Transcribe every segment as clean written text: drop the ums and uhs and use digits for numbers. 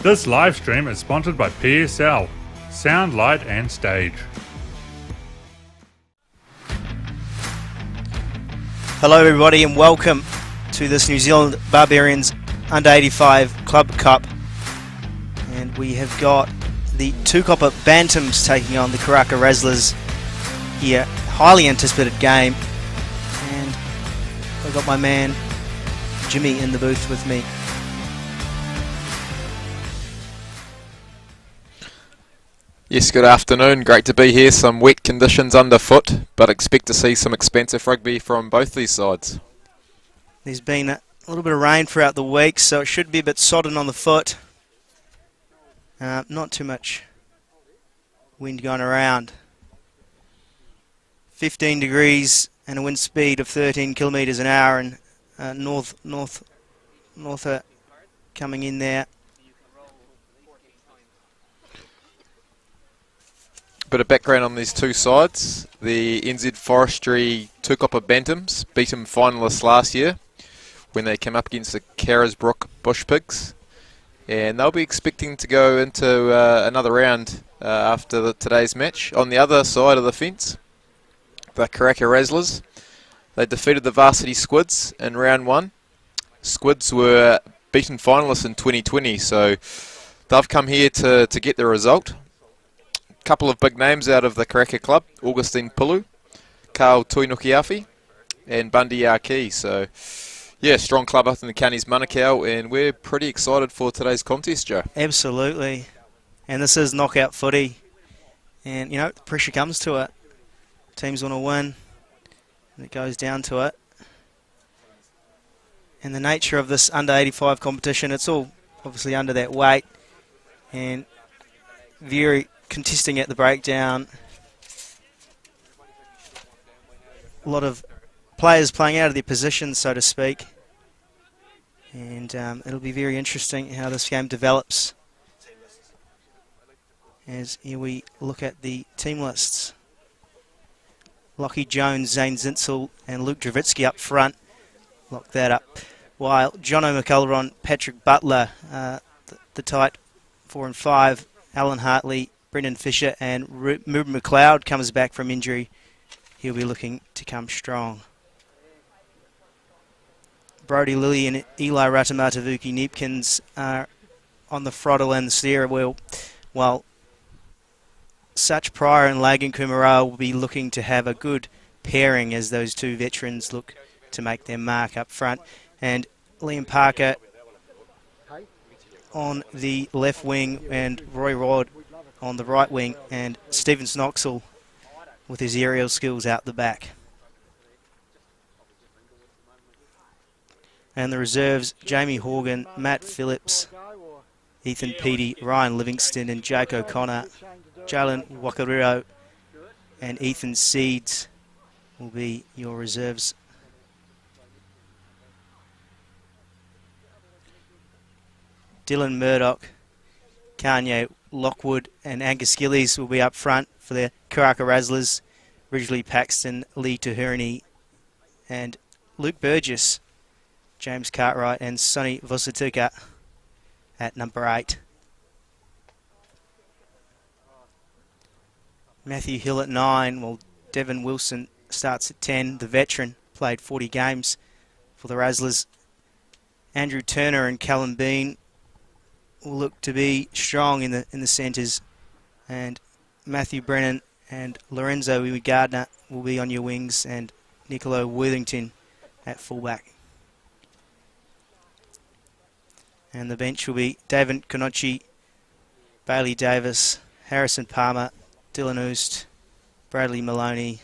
This live stream is sponsored by PSL, Sound, Light and Stage. Hello everybody and welcome to this New Zealand Barbarians Under 85 Club Cup. And we have got the Tukapa Bantams taking on the Karaka Razzlers here. Highly anticipated game. And I've got my man Jimmy in the booth with me. Yes, good afternoon. Great to be here. Some wet conditions underfoot, but expect to see some expensive rugby from both these sides. There's been a little bit of rain throughout the week, so it should be a bit sodden on the foot. Not too much wind going around. 15 degrees and a wind speed of 13 kilometres an hour, and north coming in there. Bit of background on these two sides. The NZ Forestry Tukapa Bantams beat them finalists last year when they came up against the Carisbrook Bush Pigs, and they'll be expecting to go into another round after today's match. On the other side of the fence, the Karaka Razzlers, they defeated the Varsity Squids in round one. Squids were beaten finalists in 2020, so they've come here to get the result. Couple of big names out of the Karaka club: Augustine Pulu, Carl Tuinukiafi and Bundy Yarki. So yeah, strong club up in the counties Manukau, and we're pretty excited for today's contest, Joe. Absolutely. And this is knockout footy, and you know, the pressure comes to it. Teams want to win, and it goes down to it. And the nature of this under 85 competition, it's all obviously under that weight, and very contesting at the breakdown. A lot of players playing out of their positions, so to speak. And it'll be very interesting how this game develops as here we look at the team lists. Lockie Jones, Zane Zinsley and Luke Dravitsky up front. Lock that up. While Jono McElron, Patrick Butler, the tight 4 and 5, Alan Hartley, Brendan Fisher and Ruben McLeod comes back from injury. He'll be looking to come strong. Brodie Lilly and Eli Ratamatavuki Neepkins are on the throttle and the steer wheel, while Such Pryor and Lagan Kumara will be looking to have a good pairing as those two veterans look to make their mark up front. And Liam Parker on the left wing and Roy Rod on the right wing, and Stephen Snoxall with his aerial skills out the back. And the reserves, Jamie Horgan, Matt Phillips, Ethan Peaty, Ryan Livingston and Jake O'Connor, Jalen Wakariro and Ethan Seeds will be your reserves. Dylan Murdoch, Kanye Lockwood and Angus Gillies will be up front for the Karaka Razzlers. Ridgely Paxton, Lee Tuhurni and Luke Burgess, James Cartwright and Sonny Vosatuka at number 8. Matthew Hill at 9, while Devon Wilson starts at 10. The veteran played 40 games for the Razzlers. Andrew Turner and Callum Bean will look to be strong in the centres, and Matthew Brennan and Lorenzo Gardner will be on your wings, and Nicolo Worthington at fullback. And the bench will be David Konochi, Bailey Davis, Harrison Palmer, Dylan Oost, Bradley Maloney,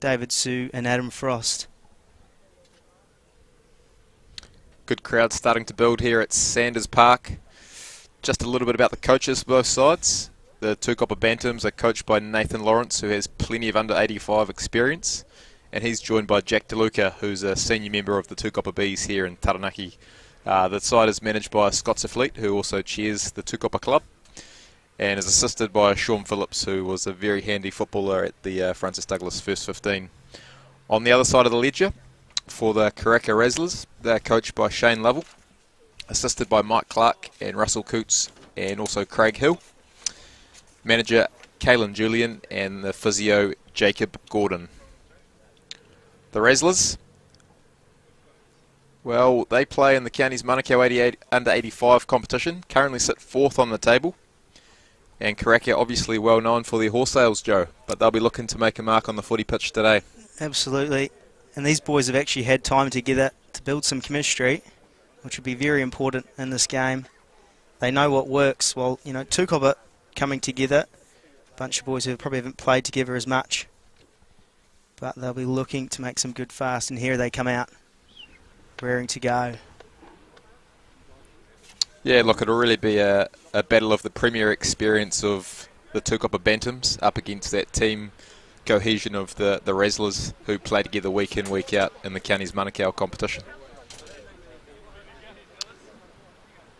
David Sue and Adam Frost. Good crowd starting to build here at Sanders Park. Just a little bit about the coaches for both sides. The Tukapa Bantams are coached by Nathan Lawrence, who has plenty of under 85 experience, and he's joined by Jack DeLuca, who's a senior member of the Tukapa Bees here in Taranaki. The side is managed by Scott Safleet, who also chairs the Tukapa club, and is assisted by Sean Phillips, who was a very handy footballer at the Francis Douglas First 15. On the other side of the ledger, for the Karaka Razzlers, they're coached by Shane Lovell, assisted by Mike Clark and Russell Coots and also Craig Hill. Manager Kaylin Julian and the physio Jacob Gordon. The Razzlers, well, they play in the county's Manukau 88 under 85 competition, currently sit 4th on the table. And Karaka obviously well known for their horse sales, Joe, but they'll be looking to make a mark on the footy pitch today. Absolutely. And these boys have actually had time together to build some chemistry, which will be very important in this game. They know what works. Well, you know, Tukapa coming together, a bunch of boys who probably haven't played together as much, but they'll be looking to make some good fast, and here they come out, raring to go. Yeah, look, it'll really be a battle of the premier experience of the Tukapa Bantams up against that team cohesion of the Razzlers who play together week in, week out in the county's Manukau competition.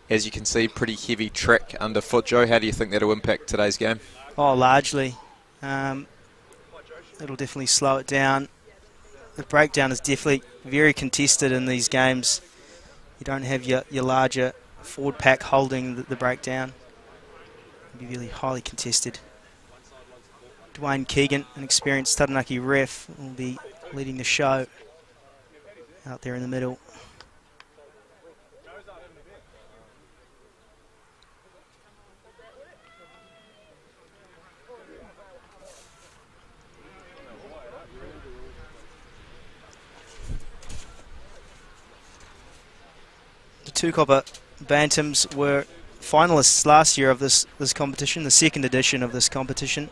As you can see, pretty heavy track underfoot, Joe. How do you think that'll impact today's game? Oh, largely. It'll definitely slow it down. The breakdown is definitely very contested in these games. You don't have your larger forward pack holding the breakdown. It'll be really highly contested. Dwayne Keegan, an experienced Taranaki ref, will be leading the show out there in the middle. The Tukapa Bantams were finalists last year of this competition, the second edition of this competition,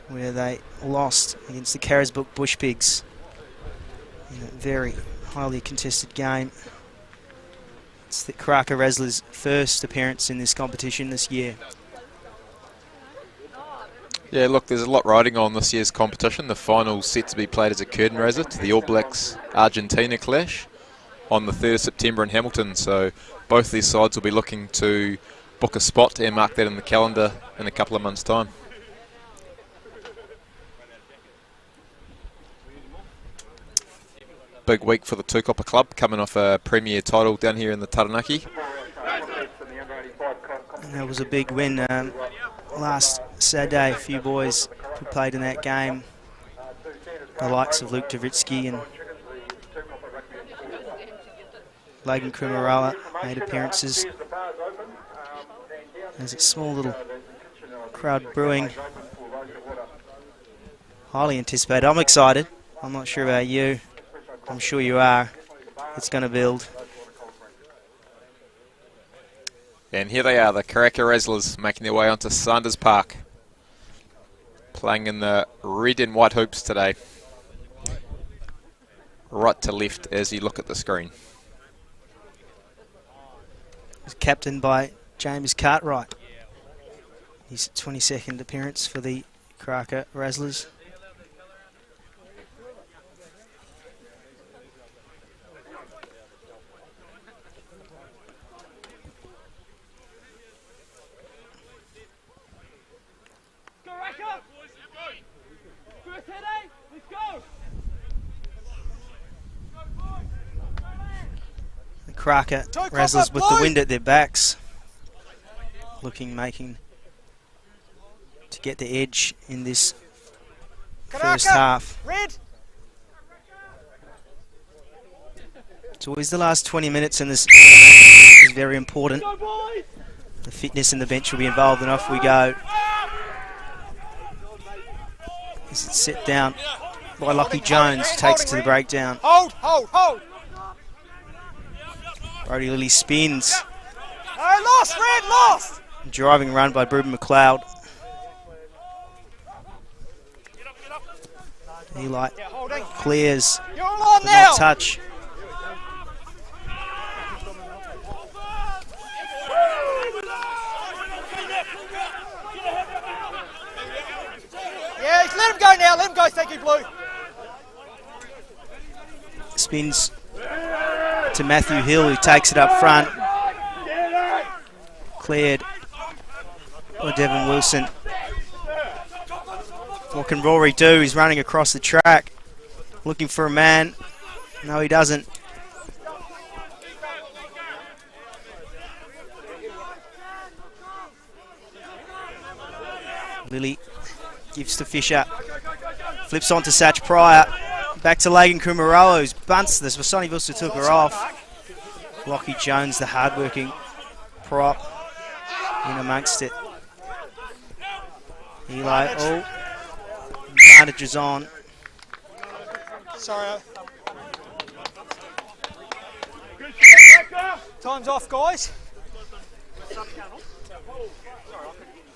where they lost against the Carisbrook Bush Pigs in a very highly contested game. It's the Karaka Razzlers' first appearance in this competition this year. Yeah, look, there's a lot riding on this year's competition. The final's set to be played as a curtain raiser to the All Blacks Argentina clash on the 3rd of September in Hamilton, so both these sides will be looking to book a spot and mark that in the calendar in a couple of months' time. Big week for the Tukapa club, coming off a premier title down here in the Taranaki. And that was a big win last Saturday. A few boys who played in that game, the likes of Luke Davitsky and Logan Kumaroa made appearances. There's a small little crowd brewing. Highly anticipated. I'm excited. I'm not sure about you. I'm sure you are. It's going to build. And here they are, the Karaka Razzlers, making their way onto Sanders Park. Playing in the red and white hoops today. Right to left as you look at the screen. Captained by James Cartwright. His 22nd appearance for the Karaka Razzlers. Karaka Razzlers with the wind at their backs, making to get the edge in this first half. It's always the last 20 minutes in this is very important. The fitness in the bench will be involved, and off we go. As it's set down by Lockie Jones, takes it to the breakdown. Hold! Brody Lilly spins. Lost! Driving run by Ruben McLeod. Eli clears. You're on But now! not touch. Yeah, let him go now. Let him go, thank you, Blue. Spins to Matthew Hill, who takes it up front. Cleared by Devin Wilson. What can Rory do? He's running across the track, looking for a man. No, he doesn't. Lilly gives to Fisher. Flips on to Satch Pryor. Back to Lagan Kumaroa, bunts this, but Sonny Vilsa took her off. Lockie Jones, the hard-working prop, in amongst it. Eli, advantage is on. Sorry. Time's off, guys.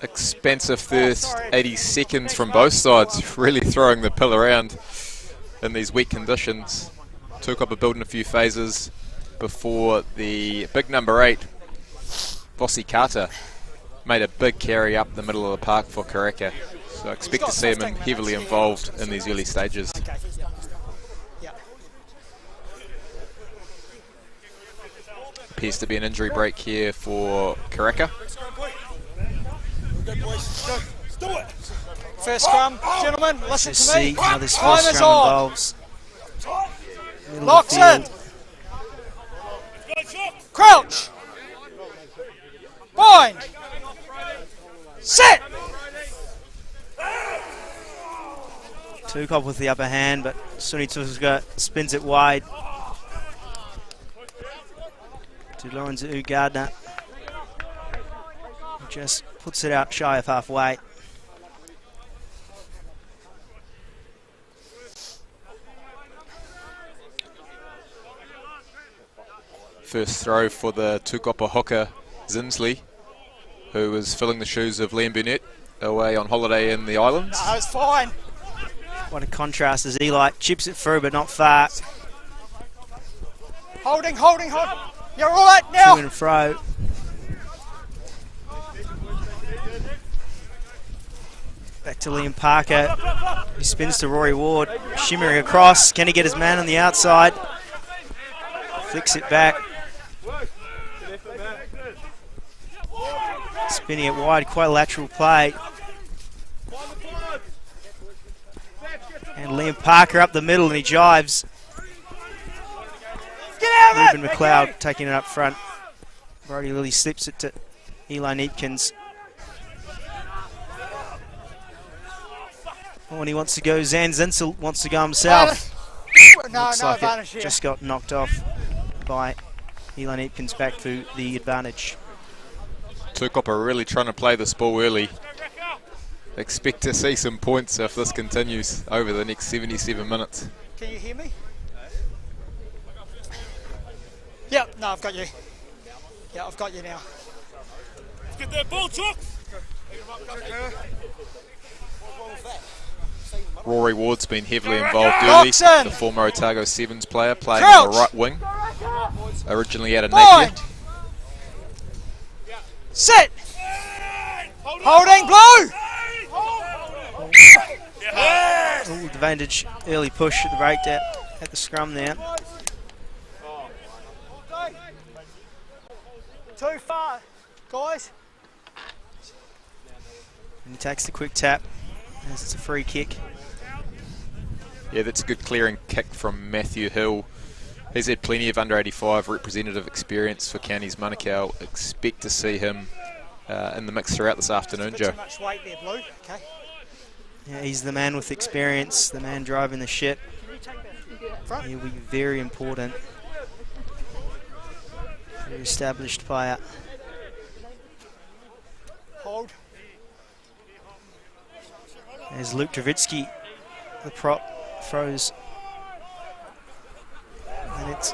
Expensive first 80 seconds from both sides, really throwing the pill around in these wet conditions. Tukapa building a few phases before the big number 8, Vossi Carter, made a big carry up the middle of the park for Karaka. So I expect to see him heavily involved in these early stages. Appears to be an injury break here for Karaka. First scrum, gentlemen, listen Let's to me. see how this Time first is scrum on. involves. Locks in. Crouch. Bind. Set. Tukapa with the upper hand, but Sunny Tuska spins it wide to Lorenzo Gardner. Just puts it out shy of halfway. First throw for the Tukapa hooker, Zinsley, who was filling the shoes of Liam Burnett away on holiday in the islands. No, it's fine. What a contrast as Eli chips it through, but not far. Holding. You're all right now. To and fro. Back to Liam Parker. He spins to Rory Ward. Shimmering across. Can he get his man on the outside? Flicks it back. Spinning it wide. Quite a lateral play. And Liam Parker up the middle and he jives. Get out of Ruben McLeod taking it up front. Brody Lilly slips it to Eli Neepkins. When he wants to go, Zane Zinsley wants to go himself. No Looks like advantage it here. just got knocked off by Eli Neepkins back to the advantage. Tukapa really trying to play this ball early. Expect to see some points if this continues over the next 77 minutes. Can you hear me? Yep, no, I've got you. Yeah, I've got you now. Get that ball, Chuck! Rory Ward's been heavily involved early, Boxing! the former Otago Sevens player, playing Crouch! on the right wing. Originally out of Napier. Bind. Sit. Holding blue. Ooh, advantage, early push at the break at the scrum there. Too far, guys. And he takes the quick tap as it's a free kick. Yeah, that's a good clearing kick from Matthew Hill. He's had plenty of under 85 representative experience for Counties Manukau. Expect to see him in the mix throughout this afternoon, Joe. Too much weight there, blue. Okay. Yeah, he's the man with experience, the man driving the ship. He'll be very important. Very established player. Hold. As Luke Dravitsky, the prop, throws. And it's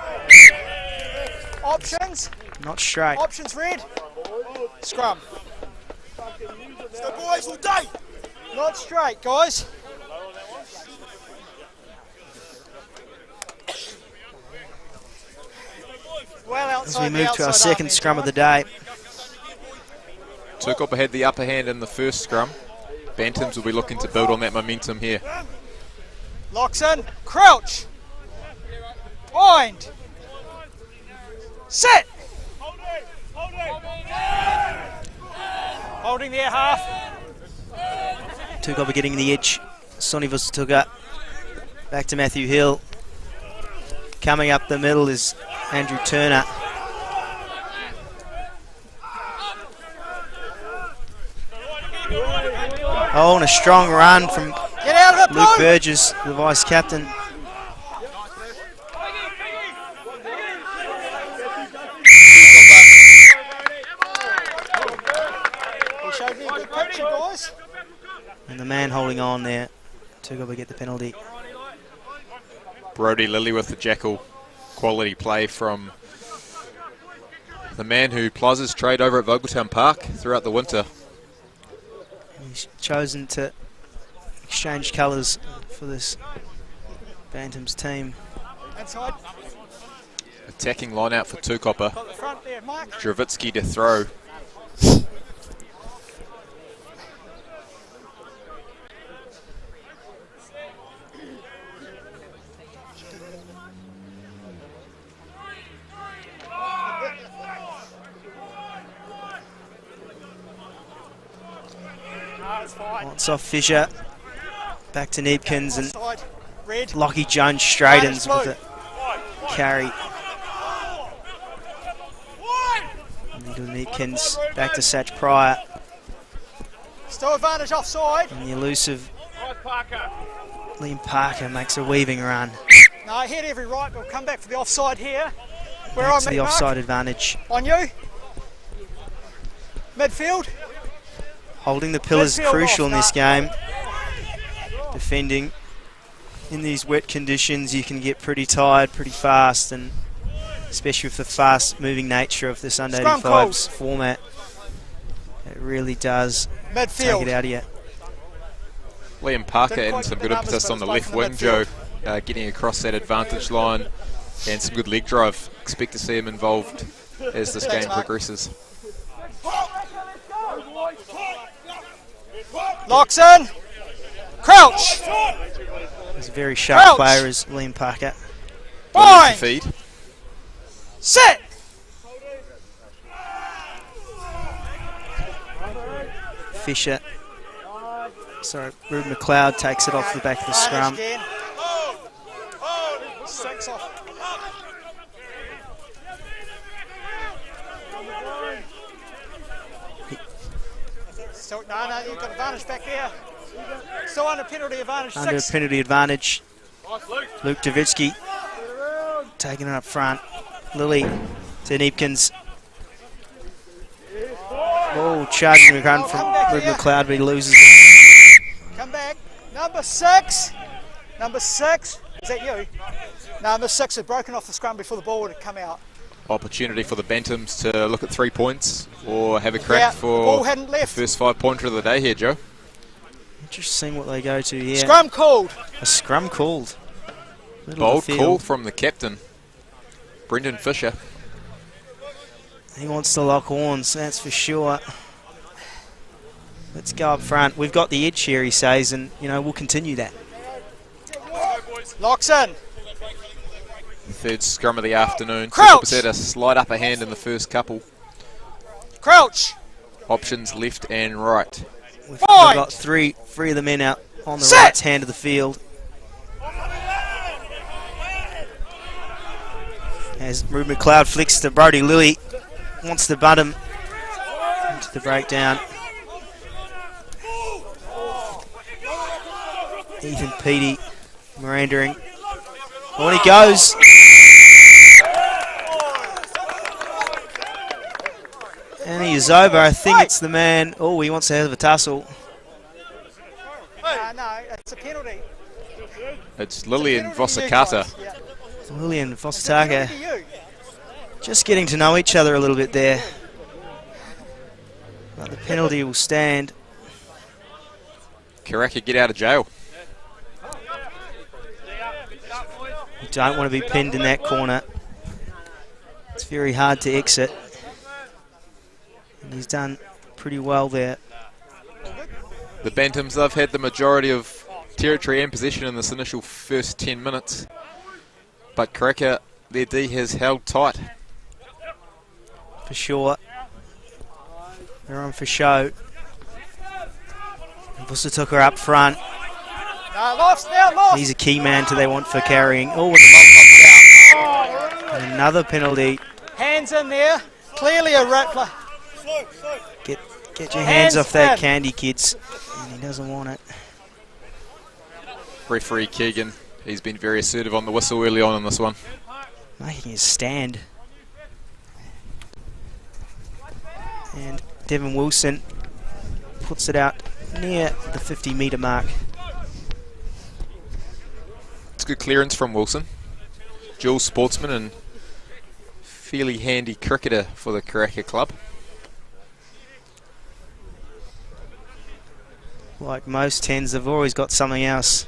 Options. not straight. Options red. Scrum. So boys all day! Not straight, guys. Well As outside we the move to our outside second arm scrum there, of the day. Tukapa had the upper hand in the first scrum. Bantams will be looking to build on that momentum here. Locks in. Crouch. Bind. Set. Holding there half. Tukapa getting the edge. Sonny Vosatuga. Back to Matthew Hill. Coming up the middle is Andrew Turner. Oh, and a strong run from Get out of it, Luke Blue. Burgess, the vice captain. He showed me a good picture, guys. And the man holding on there. Tukapa get the penalty. Brody Lilly with the jackal. Quality play from the man who plies his trade over at Vogeltown Park throughout the winter. He's chosen to exchange colours for this Bantams team. Inside. Attacking line out for Tukapa. Got the front there, Mike. Dravitsky to throw. Wants off Fisher. Back to Neepkins and Offside. Red. Lockie Jones straightens with it. Carry. Into Neepkins. Back to Satch Pryor. Still advantage offside. And the elusive Liam Parker makes a weaving run. No, hit every right. We'll come back for the offside here. Where Back I'm to the offside advantage. On you. Midfield. Holding the pillars Midfield crucial off, in this game. Defending in these wet conditions, you can get pretty tired pretty fast, and especially with the fast-moving nature of this under Scrum 85's format, it really does Midfield. take it out of you. Liam Parker Didn't and quite some get good the numbers, impetus but on the it's left both in wing, the Joe. midfield. Getting across that advantage line and some good leg drive. Expect to see him involved as this Thanks, game Mark. progresses. Locks in. Crouch. He's a very sharp Crouch. player, is Liam Parker. Williams to Bind. feed. Sit. Fisher. Sorry, Ruben McLeod takes it off the back of the scrum. Again. 6 off. Still, no, you've got advantage back there. Still under penalty advantage. Under 6. penalty advantage. Luke Davitsky taking it up front. Lilly to Neepkins. Oh, charging the run from Come back Ruben here. McLeod, but he loses it. Come back. Number 6. Number 6. Is that you? Number 6 had broken off the scrum before the ball would have come out. Opportunity for the Bantams to look at 3 points or have a crack Yeah, the for ball hadn't the left. first 5-pointer of the day here, Joe. Interesting what they go to here. Scrum called. A scrum called. Middle of Bold the call field. from the captain, Brendan Fisher. He wants to lock horns, that's for sure. Let's go up front. We've got the edge here, he says, and we'll continue that. Locks in. Third scrum of the afternoon. Crouch. Tukapa had a slight upper hand in the first couple. Crouch. Options left and right. We've Bind. got three of the men out on the Set. right hand of the field. As Ruben McLeod flicks to Brody Lilly, wants to butt him into the breakdown. Ethan Peaty Mirandering. On he goes. And he is over. I think it's the man. Oh, he wants to have a tussle. No, it's a penalty. It's Lillian Penalty to you Vosakata. guys. Yeah. Lillian Penalty Vosataka to you. just getting to know each other a little bit there. But the penalty will stand. Karaka get out of jail. You don't want to be pinned in that corner. It's very hard to exit. And he's done pretty well there. The Bantams, they've had the majority of territory and possession in this initial first 10 minutes. But Karaka, their D has held tight. For sure. They're on for show. Bussa took her up front. No, lost now, lost. He's a key man to they want for carrying. Oh, and the ball popped out. And another penalty. Hands in there. Clearly a rat play. Get your hands off that in. candy, kids. And he doesn't want it. Referee Keegan, he's been very assertive on the whistle early on in this one. Making his stand. And Devin Wilson puts it out near the 50-metre mark. It's good clearance from Wilson. Dual sportsman and fairly handy cricketer for the Karaka club. Like most 10s, they've always got something else.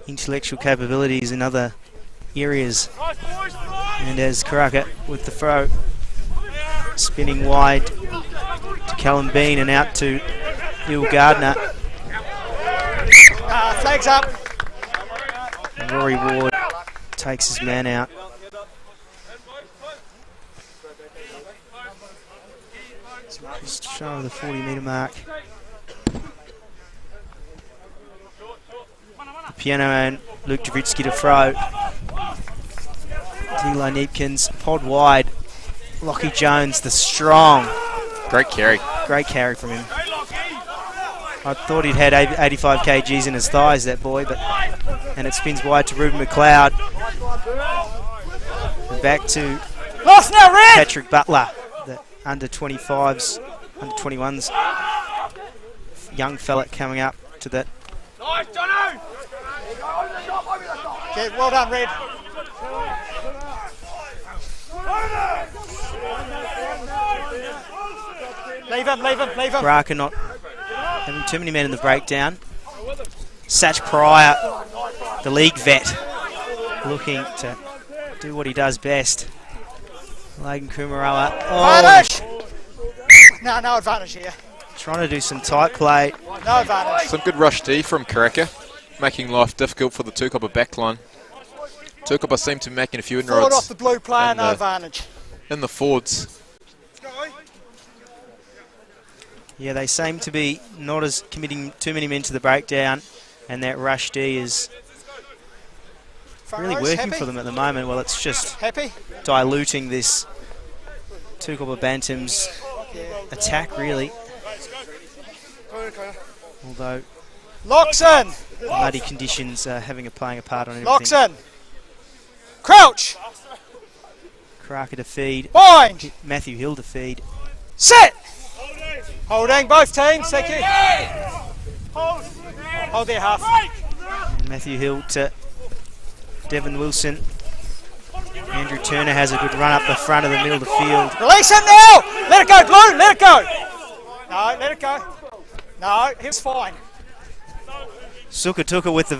Intellectual capabilities in other areas. And as Karaka with the throw, spinning wide to Callum Bean and out to Neil Gardner. Flags up. And Rory Ward takes his man out. Just shy of the 40-metre mark. The piano man, Luke Javitsky to throw. Eli Neepkins, pod wide. Lockie Jones, the strong. Great carry. Great carry from him. I thought he'd had 85 kgs in his thighs, that boy, and it spins wide to Ruben McLeod. And back to Patrick Butler, the under 25s, under 21s. Young fella coming up to that. Okay, well done, Red. Leave him. Karaka not having too many men in the breakdown. Satch Pryor, the league vet, looking to do what he does best. Logan Kumaroa. Advantage! No advantage here. Trying to do some tight play. No advantage. Some good rush D from Karaka, making life difficult for the Tukapa backline. Tukapa seem to be making a few Forward inroads off the blue player, no advantage. in the forwards. Yeah, they seem to be not as committing too many men to the breakdown, and that rush D is really working for them at the moment. Well, it's just diluting this Tukapa Bantams attack, really. Although locks in. muddy conditions are playing a part on everything. Locks in. Crouch. Karaka to feed. Bind. Matthew Hill to feed. Sit. Holding both teams. Thank you. Hold their half. And Matthew Hill to Devin Wilson. Andrew Turner has a good run up the front of the middle of the field. Release him now. Let it go, Blue. Let it go. No, let it go. No, he's fine. Sukatuka with the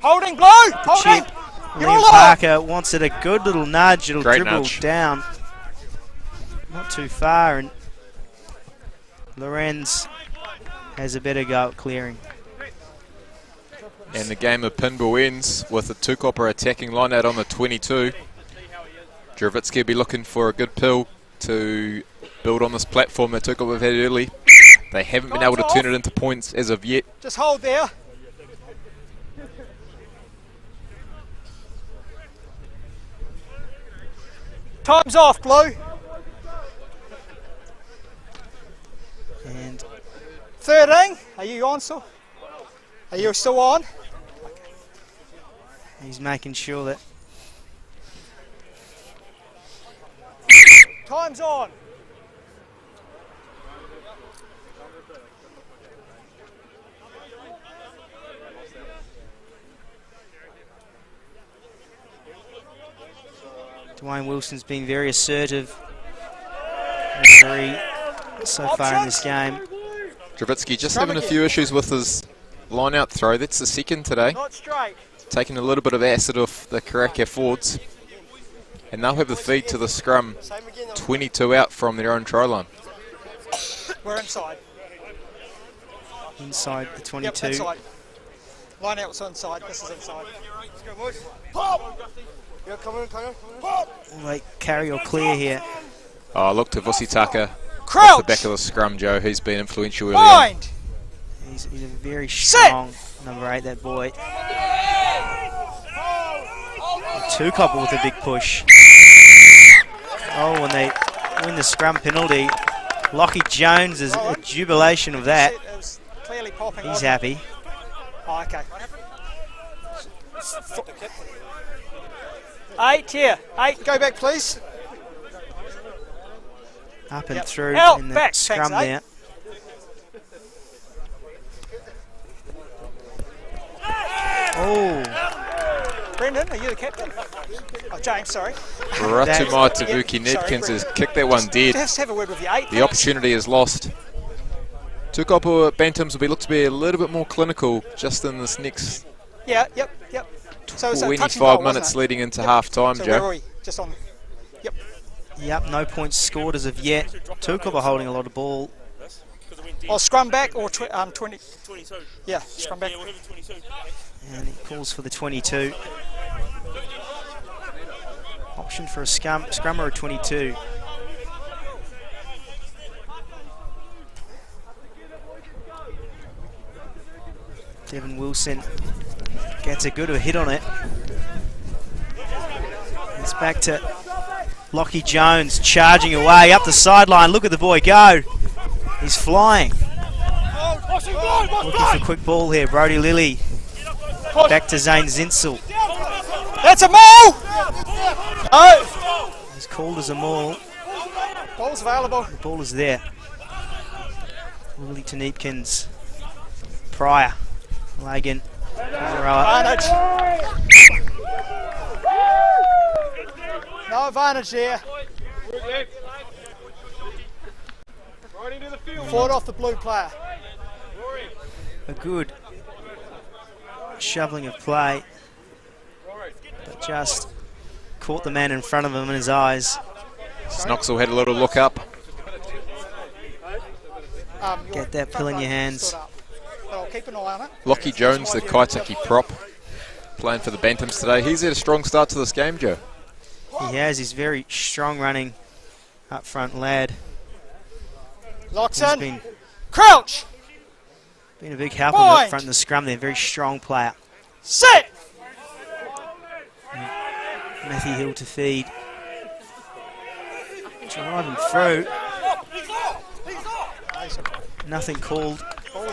Holding, Blue. Holding. chip. You're Liam all Parker wants it a good little nudge. It'll Great dribble nudge. down. Not too far, and Lorenz has a better go at clearing. And the game of pinball ends with the Tukapa attacking line out on the 22. Dravitsky will be looking for a good pill to build on this platform that Tukapa have had early. They haven't been able to turn it into points as of yet. Just hold there. Time's off, Blue. And 13. Are you on still? Are you still on? he's making sure that Time's on. Dwayne Wilson's been very assertive so far in this game. Dravitsky just having a few issues with his line-out throw. That's the second today. Not straight. Taking a little bit of acid off the Karaka forwards. And they'll have the feed to the scrum 22 out from their own try line. We're inside. Inside the 22. Yep, inside. Line out's inside. This is inside. Will they carry or clear here? Oh, look to Vusitaka Crouch. off the back of the scrum, Joe. He's been influential early on. Bind. He's a very strong number 8, that boy. Tukapa with a big push. Oh, when they win the scrum penalty, Lockie Jones is a jubilation of that. nearly popping. He's happy. Oh, okay. 8 here. 8. Go back, please. Up and through Out, in the back. scrum Thanks, there. Oh, Brendan, are you the captain? Oh, James, sorry. Ratumai Tabuki Nedkins has kicked that one dead. Just have a word with the 8. The opportunity is lost. Tukapa Bantams will look to be a little bit more clinical just in this next Yeah, yep. So it's a touch and 25 goal, minutes wasn't it? leading into half time, So where are Joe. we? Just on. Yep. yep, no points scored as of yet. Tukapa holding a lot of ball. Oh, scrum back or 20? 22. Yeah, scrum back. Yeah, we'll have a 22. And he calls for the 22. Option for a scrummer of 22. Devin Wilson gets a good hit on it. It's back to Lockie Jones charging away up the sideline. Look at the boy go. He's flying. Looking for a quick ball here. Brody Lilly. Back to Zane Zinsley. That's a maul! No! He's called as a maul. Ball's available. The ball is there. Willie to Neepkins. Pryor. Lagan. Advantage. No advantage there. Forward off the blue player. A good shoveling of play, but just caught the man in front of him in his eyes. Snoxel had a little look up. Get that pill in your hands. I'll keep an eye on it. Lockie Jones, the Kaitaki prop, playing for the Bantams today. He's had a strong start to this game, Joe. He has. He's very strong running up front lad. Locks He's in. Crouch. Been a big help up front in the scrum there. Very strong player. Sit. Matthew Hill to feed. Driving through. Nothing called. We'll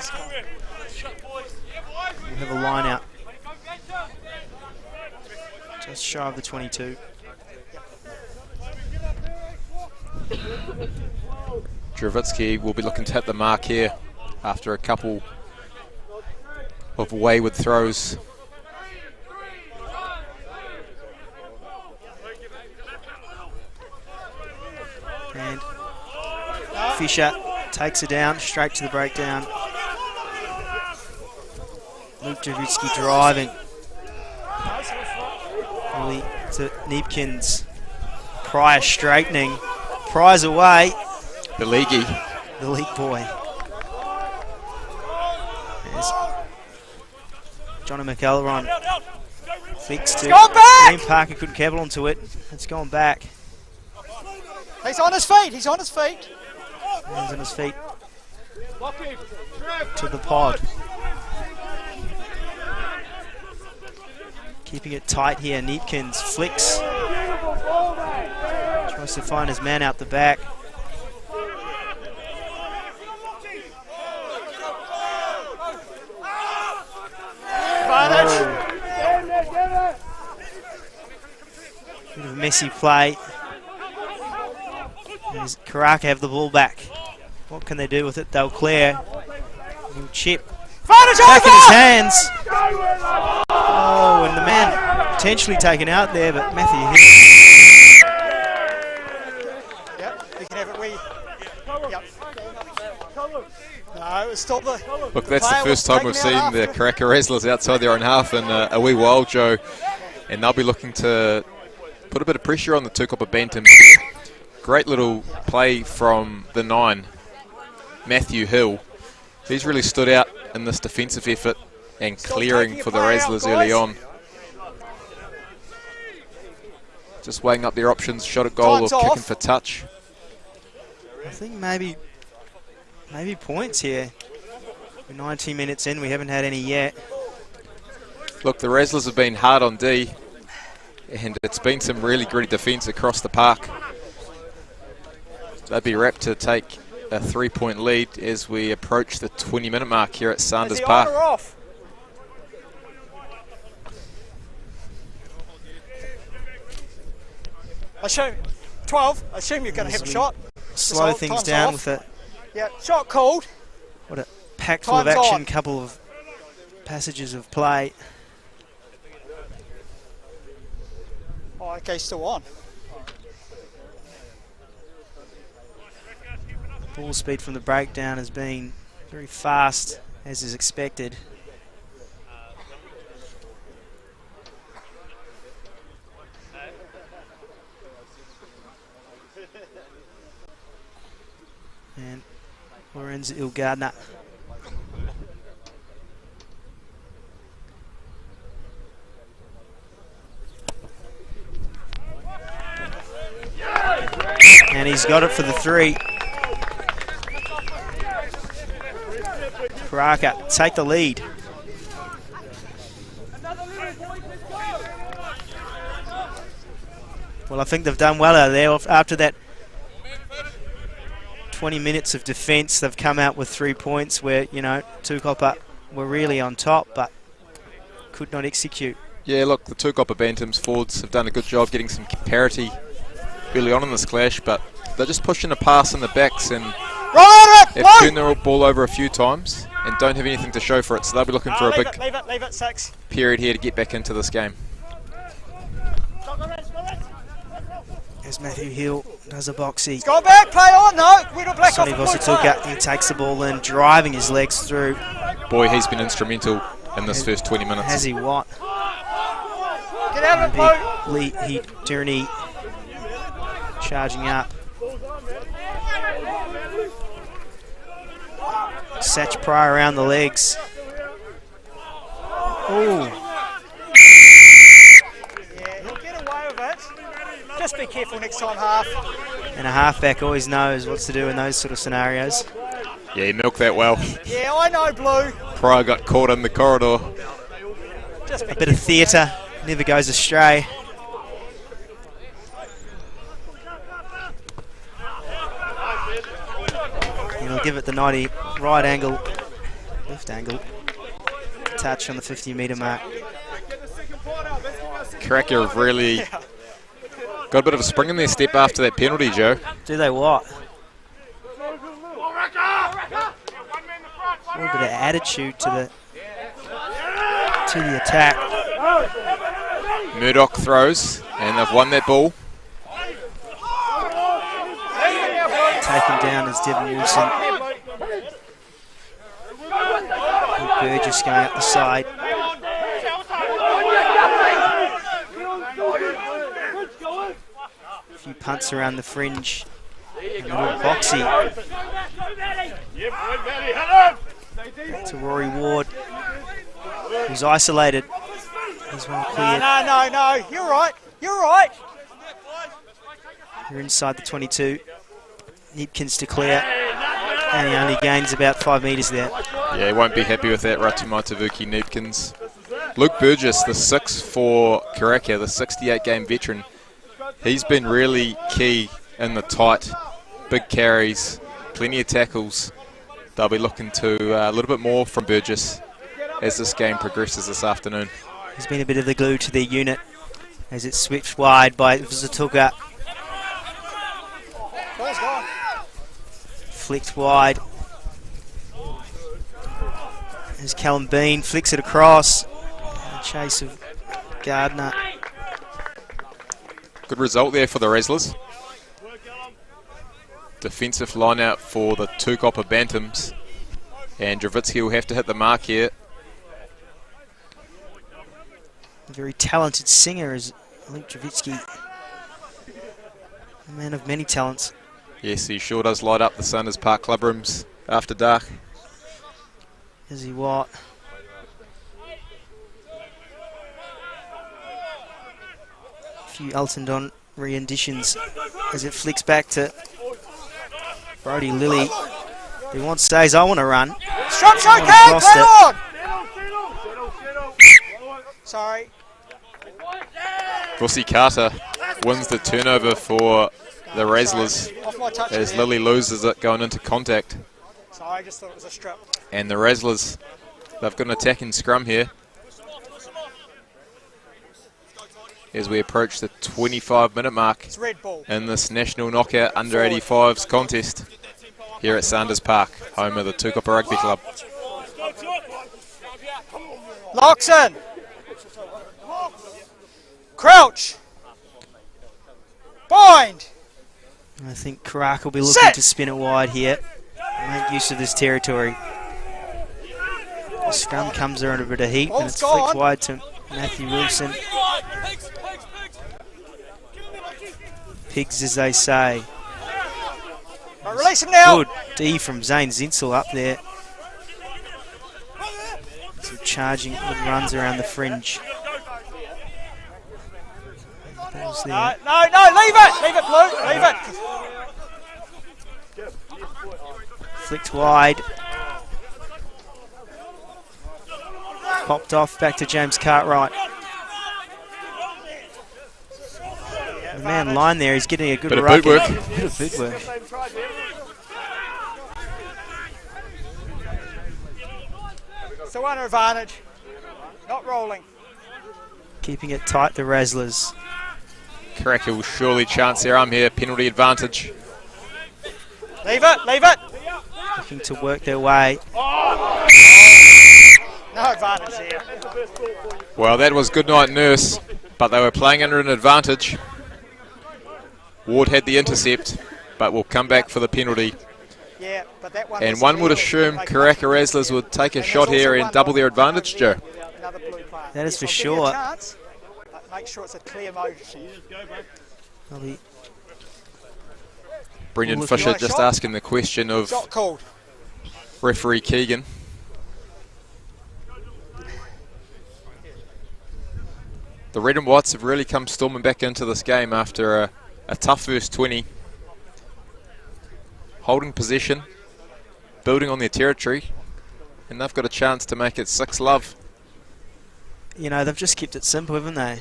have a line out. Just shy of the 22. Dravitsky will be looking to hit the mark here after a couple of wayward throws. And Fisher takes it down, straight to the breakdown. Luke Dravitsky driving. Really to Neepkins. Pryor straightening. Pryor's away. The leaguey. The league boy. There's Johnny McElron. Flicks to Ian Parker, couldn't cable onto it. It's gone back. He's on his feet. He's on his feet. Hands on his feet. To the pod. Keeping it tight here. Neepkins flicks. Tries to find his man out the back. Bit of a messy play. Does Karaka have the ball back? What can they do with it? They'll clear. He'll chip. Back in his hands. Oh, and the man potentially taken out there, but Matthew Hill. Yep, you can have it where you... Yep. No, it was still the... Look, that's the first time we've seen the Karaka Razzlers outside their own half in a wee while, Joe. And they'll be looking to put a bit of pressure on the Tukapa Bantams. Great little play from the 9, Matthew Hill. He's really stood out in this defensive effort and clearing for the Razzlers early on. Just weighing up their options, shot at goal or kicking for touch. I think maybe points here. We're 19 minutes in, we haven't had any yet. Look, the Razzlers have been hard on D, and it's been some really gritty defence across the park. They'd be rapt to take a 3-point lead as we approach the 20-minute mark here at Sanders Is he Park. on or off? I assume 12. I assume you're going to have a shot. Slow things Time's down off. with a Yeah, shot called. what a packed full of Time's action, on. couple of passages of play. Oh, okay, still on. Ball speed from the breakdown has been very fast, as is expected. And Lorenz Ilgardner. And he's got it for the 3. Karaka take the lead. Well, I think they've done well out there. After that 20 minutes of defence, they've come out with 3 points where, you know, Tukapa were really on top, but could not execute. Yeah, look, the Tukapa Bantams forwards have done a good job getting some parity early on in this clash, but they're just pushing a pass in the backs and have turned their ball over a few times and don't have anything to show for it, so they'll be looking for a big Leave it, 6. period here to get back into this game. As Matthew Hill does a boxy. Go back, play on, no. We don't black Sonny off the blue player. Vosatuka, he takes the ball in, driving his legs through. Boy, he's been instrumental in this first 20 minutes. Has he what? Get out of it, blue. Lee Tierney charging up. Satch Pryor around the legs. Ooh. Yeah, he'll get away with it. Just be careful next time, half. And a halfback always knows what to do in those sort of scenarios. Yeah, he milked that well. Yeah, I know, blue. Pryor got caught in the corridor. Just be A bit of theatre, never goes astray. And he'll give it the 90 right angle, left angle, touch on the 50-metre mark. Karaka have really got a bit of a spring in their step after that penalty, Joe. Do they what? A little bit of attitude to the attack. Murdoch throws, and they've won that ball. Taken down as Devin Wilson. And Burgess going up the side. A few punts around the fringe. And a little boxy. To Rory Ward, who's isolated. He's well cleared. No. You're right. You're inside the 22. Nipkins to clear, and he only gains about 5 metres there. Yeah, he won't be happy with that, Ratumatavuki Nipkins. Luke Burgess, the 6 for Karaka, the 68-game veteran. He's been really key in the tight, big carries, plenty of tackles. They'll be looking to a little bit more from Burgess as this game progresses this afternoon. He's been a bit of the glue to their unit as it's switched wide by Vosatuka. Flicked wide. As Callum Bean flicks it across. A chase of Gardner. Good result there for the Razzlers. Defensive line out for the Tukapa Bantams. And Dravitsky will have to hit the mark here. A very talented singer is Luke Dravitsky. A man of many talents. Yes, he sure does light up the Sanders Park club rooms after dark. Is he what? A few Elton Don renditions as it flicks back to Brody Lilly. He wants stays. I want to run. Strum's okay, Lost play it. on! Sorry. Rossi Carter wins the turnover for the Razzlers Off my touch as there. Lily loses it going into contact. Sorry, I just thought it was a strip. And the Razzlers, they've got an attacking scrum here as we approach the 25-minute mark It's red ball. in this National Knockout Under 85s contest here at Sanders Park, home of the Tukapa Rugby Club. Locks in. Crouch. Bind. I think Karaka will be looking Set. to spin it wide here. Make use of this territory. The scrum comes under a bit of heat and Ball's it's gone. flicked wide to Matthew Wilson. Pigs, as they say. Right, release him now. Good D from Zane Zinsley up there. Some charging good runs around the fringe. Ball's there. No, leave it. Leave it, Blue. Leave it. Flicked wide. Popped off back to James Cartwright. The man line there, he's getting a good Bit of ruck boot work. in. Bit of boot work. Still under advantage. Not rolling. Keeping it tight, the Razzlers. Karaka will surely chance their arm here, penalty advantage. Leave it. Leave it. Looking to work their way. No advantage here. Well, that was good night, Nurse, but they were playing under an advantage. Ward had the intercept, but will come back for the penalty. Yeah, but that one. And was one would illegal. assume They Karaka Razzlers would take a And shot there's here also and one double their on advantage, Joe. another blue player. That is for Yes, I'll give you a sure. chance, but make sure it's a clear motion. They'll be Brendan Looking Fisher like just shot. asking the question of Shot called. referee Keegan. The Red and Whites have really come storming back into this game after a tough first 20. Holding possession, building on their territory, and they've got a chance to make it 6-love. You know, they've just kept it simple, haven't they?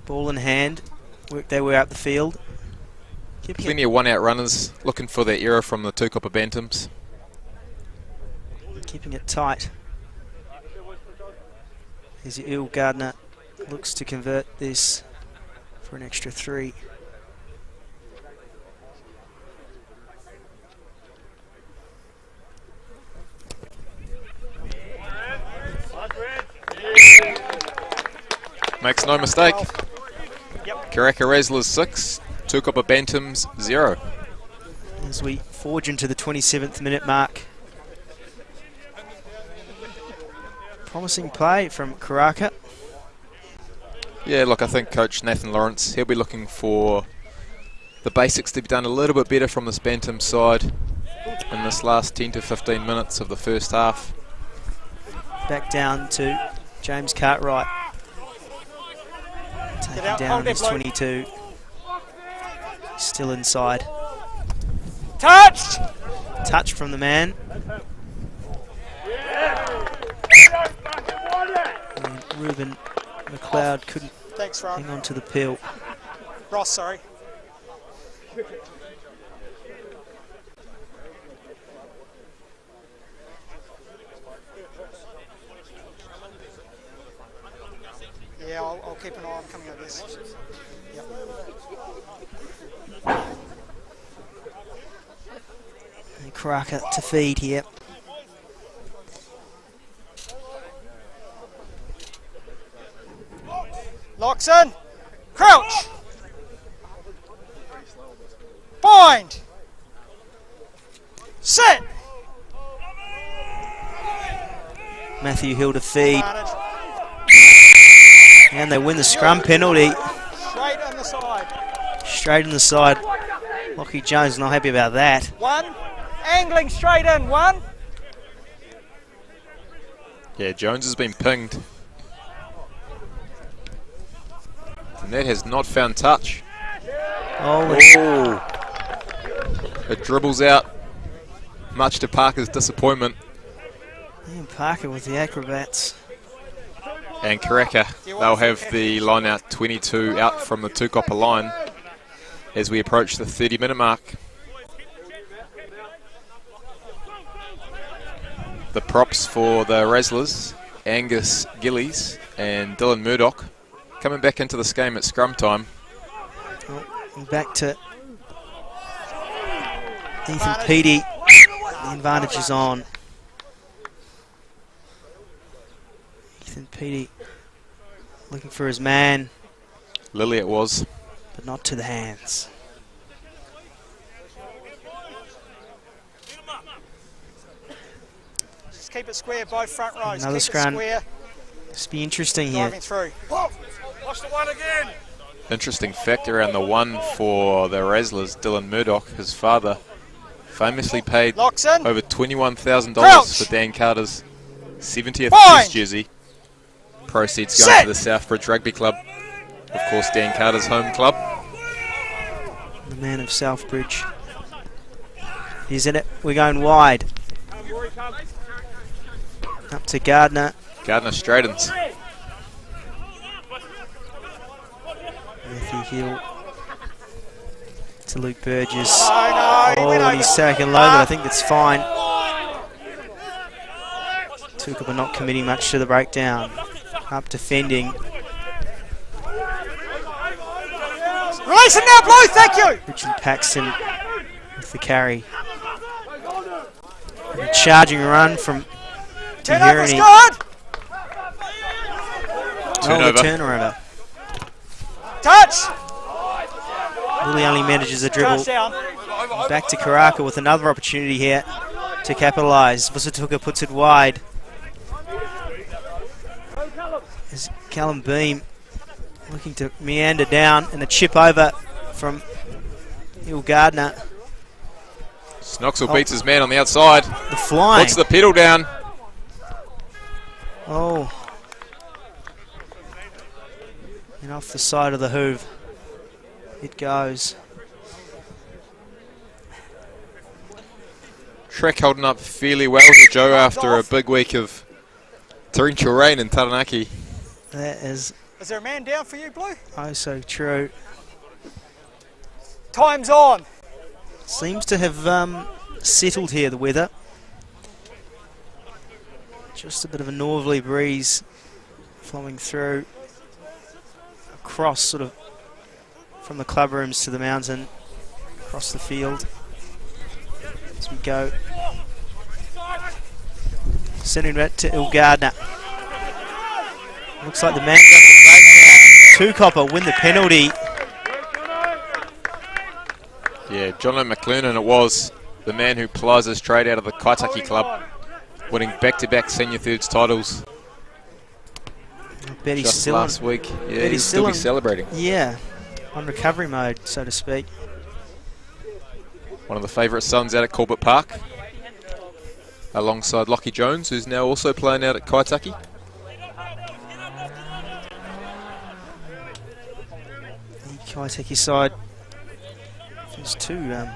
Ball in hand, work their way up the field. Keeping Plenty of one-out runners looking for their era from the Tukapa Bantams. keeping it tight. As Earl Gardner looks to convert this for an extra 3. Makes no mistake. Yep. Karaka Razzlers 6, Tukapa Bantams 0. As we forge into the 27th minute mark. Promising play from Karaka. Yeah, look, I think Coach Nathan Lawrence, he'll be looking for the basics to be done a little bit better from this Bantam side in this last 10 to 15 minutes of the first half. Back down to James Cartwright. Taken out, down hold his it, bloke. 22. Still inside. Touched. Touch from the man. And Ruben McLeod couldn't Thanks, hang Ron. on to the peel. Ross, sorry. Yeah, I'll keep an eye on coming over this. Yep. And Karaka to feed here. Locks in. Crouch. Bind. Sit. Matthew Hill to feed. Advantage. And they win the scrum penalty. Straight on the side. Straight in the side. Lockie Jones not happy about that. One. Angling straight in. One. Yeah, Jones has been pinged. And that has not found touch. Oh, It dribbles out, much to Parker's disappointment. Ian Parker with the acrobats. And Karaka, they'll have the line out 22 out from the Tukapa line as we approach the 30-minute mark. The props for the Razzlers, Angus Gillies and Dylan Murdoch, coming back into this game at scrum time. Oh, back to Ethan Peaty. The advantage is on. Ethan Peaty looking for his man. Lily it was. But not to the hands. Just keep it square, both front rows. Another keep scrum. it square. This be interesting here. Driving through. Watch the one again. Interesting fact around the one for the Razzlers, Dylan Murdoch, his father, famously paid Locks in. over $21,000 Crouch. for Dan Carter's 70th Fine. Test jersey. Proceeds going to the Southbridge Rugby Club. Of course, Dan Carter's home club. The man of Southbridge. He's in it. We're going wide. Up to Gardner. Gardner straightens. Matthew Hill. To Luke Burgess. Oh, no, he went and over. he's taken low, but I think that's fine. Tukapa not committing much to the breakdown. Up defending. Release it now, Blue, thank you. Richard Paxton with the carry. And a charging run from Turnover's Tahirani. good. Turnover. The turnover. Touch. Lily only manages a dribble. Touchdown. Back to Karaka with another opportunity here to capitalise. Vusatuka puts it wide. As Callum Beam looking to meander down, and a chip over from Hill Gardner. Snoxel beats his man on the outside. The flying. Puts the pedal down. Oh. And off the side of the hoof it goes. Trek holding up fairly well here, Joe, after a big week of torrential rain in Taranaki. That is Is there a man down for you, Blue? oh so true. Time's on. Seems to have settled here, the weather. Just a bit of a northerly breeze flowing through across sort of from the club rooms to the mountain, across the field as we go. Sending it to Il Gardner. Looks like the man does the breakdown. Tukapa win the penalty. Yeah, John O. McLernan it was, the man who plies his trade out of the Kaitaki club, winning back-to-back senior thirds titles I bet he's just still last on, week. Yeah, he's he'll still still be on- celebrating. yeah, on recovery mode, so to speak. One of the favourite sons out at Corbett Park, alongside Lockie Jones, who's now also playing out at Kaitaki. The Kaitaki side, there's two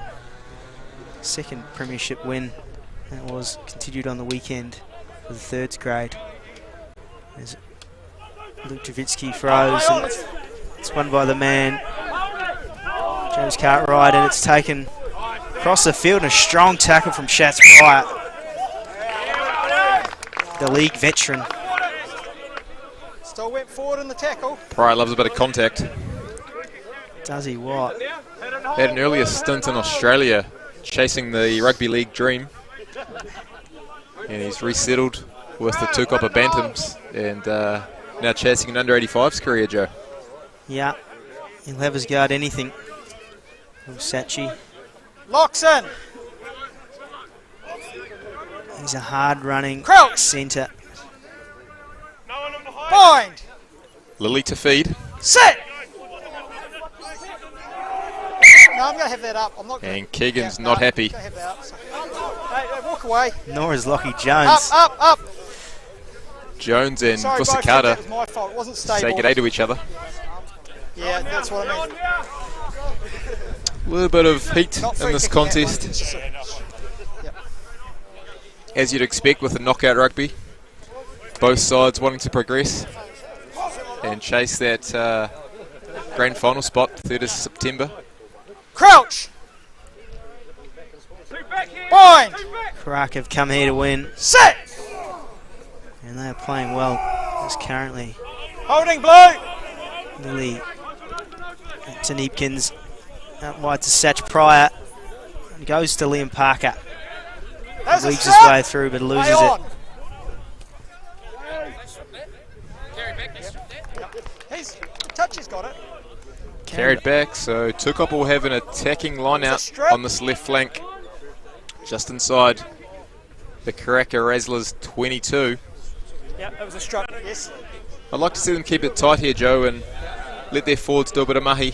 second premiership win. That was continued on the weekend for the thirds grade. As Luke Javitsky throws, and it's won by the man James Cartwright, and it's taken across the field, and a strong tackle from Shats Pryor, the league veteran. Still went forward in the tackle. Pryor loves a bit of contact. Does he what? Had an earlier stint in Australia chasing the rugby league dream, and he's resettled with the Tukapa Bantams and now chasing an under-85s career, Joe. Yeah, he'll have his guard anything. Sachi, Locks in. he's a hard-running Crouch. centre. Bind. Lily to feed, Sit. No, I'm going to have that up. I'm not going and Keegan's not happy. to have that up. So. Hey, walk away. Nor is Lockie Up, Jones. up. Jones and Sorry, both, Vusakata that was my fault. It wasn't say stable. g'day to each other. Yeah, that's what I mean. A little bit of heat Not in free this kicking that one. contest, It's just as you'd expect with the knockout rugby. Both sides wanting to progress. and chase that grand final spot, 3rd of September. Crouch. Bind. Karaka have come here to win. Set. And they are playing well just currently. Holding blue. Lily to Neepkins. Out wide to Satch Pryor. And goes to Liam Parker. There's a Weaves his strap. way through but loses Play on. it. He's touch. He's got it. Carried back, so Tukapa will have an attacking line out on this left flank. Just inside the Karaka Razzlers 22. Yeah, that was a strut. Yes. I'd like to see them keep it tight here, Joe, and let their forwards do a bit of mahi.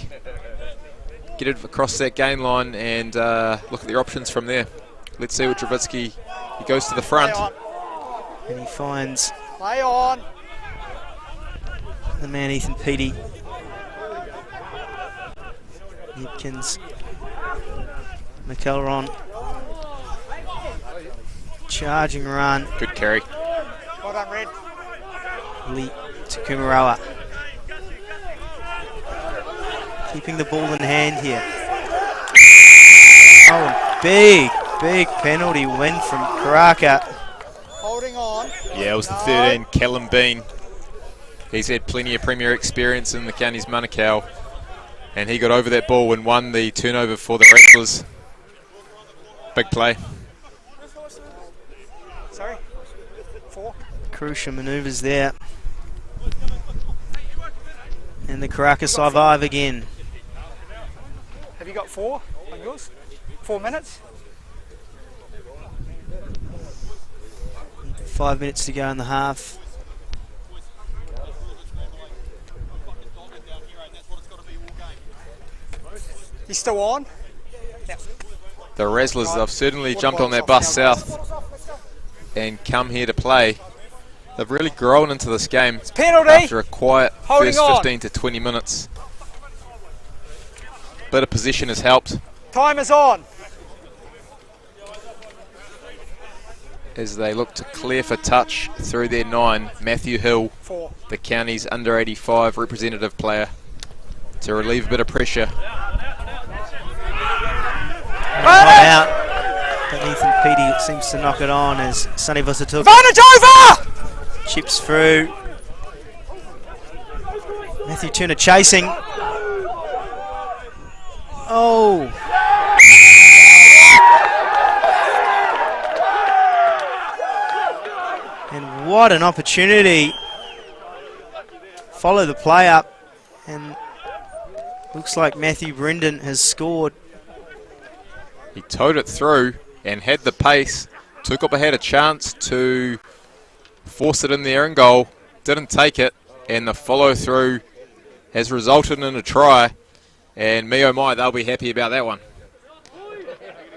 Get it across that gain line and look at their options from there. Let's see what Travitsky, he goes to the front. Play on. And he finds Play on. the man Ethan Peaty. Neepkins. McElron. Charging run. Good carry. Well done, Red. Lee to Kumaroa. Keeping the ball in hand here. Oh, big penalty win from Karaka. Holding on. Yeah, it was the 13, Callum Bean. He's had plenty of Premier experience in the county's Manukau, and he got over that ball and won the turnover for the Razzlers. Big play. Sorry. 4. Crucial manoeuvres there. And the Karaka survive again. Have you got 4 on yours? 4 minutes? 5 minutes to go in the half. He's still on? Yeah. The Razzlers have certainly jumped on that bus south and come here to play. They've really grown into this game Penalty. after a quiet Holding first on. 15 to 20 minutes. Bit of position has helped Time is on. as they look to clear for touch through their 9, Matthew Hill, 4. the county's under 85 representative player, to relieve a bit of pressure. Hot out. But Ethan Peaty seems to knock it on as Sonny Vasatuka Advantage over! chips through. Matthew Turner chasing. Oh. And what an opportunity. Follow the play up. And looks like Matthew Brendan has scored. He towed it through and had the pace. Tukapa had a chance to force it in the own goal, didn't take it, and the follow through has resulted in a try. And me oh my, they'll be happy about that one.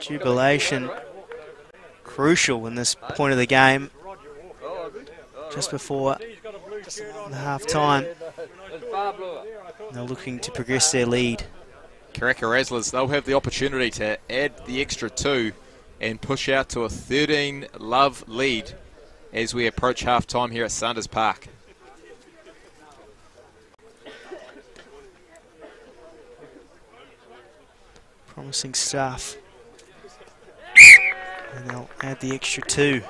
Jubilation crucial in this point of the game. Just before the half time. They're looking to progress their lead. Karaka Razzlers, they'll have the opportunity to add the extra 2 and push out to a 13-love lead as we approach half-time here at Sanders Park. Promising stuff. And they'll add the extra 2.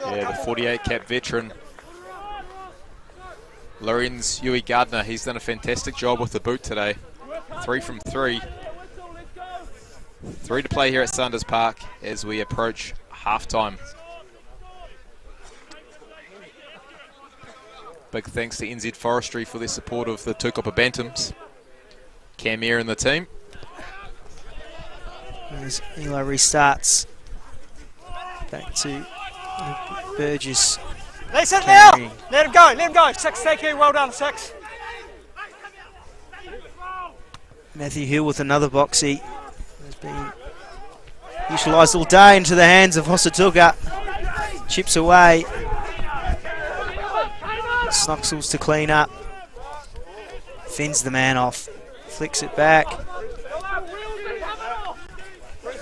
Yeah, the 48-cap veteran, Lorenz Huey Gardner, he's done a fantastic job with the boot today. 3 from 3. 3 to play here at Sanders Park as we approach half-time. Big thanks to NZ Forestry for their support of the Tukapa Bantams. Cam Eyre and the team. As Eli restarts. Back to Burgess. Let's it now. Carrying. Let him go. Let him go. 6, thank you. Well done, 6. Matthew Hill with another boxy. Has been utilised all day into the hands of Hosatuka. Chips away. Snoxels to clean up. Fends the man off. Flicks it back.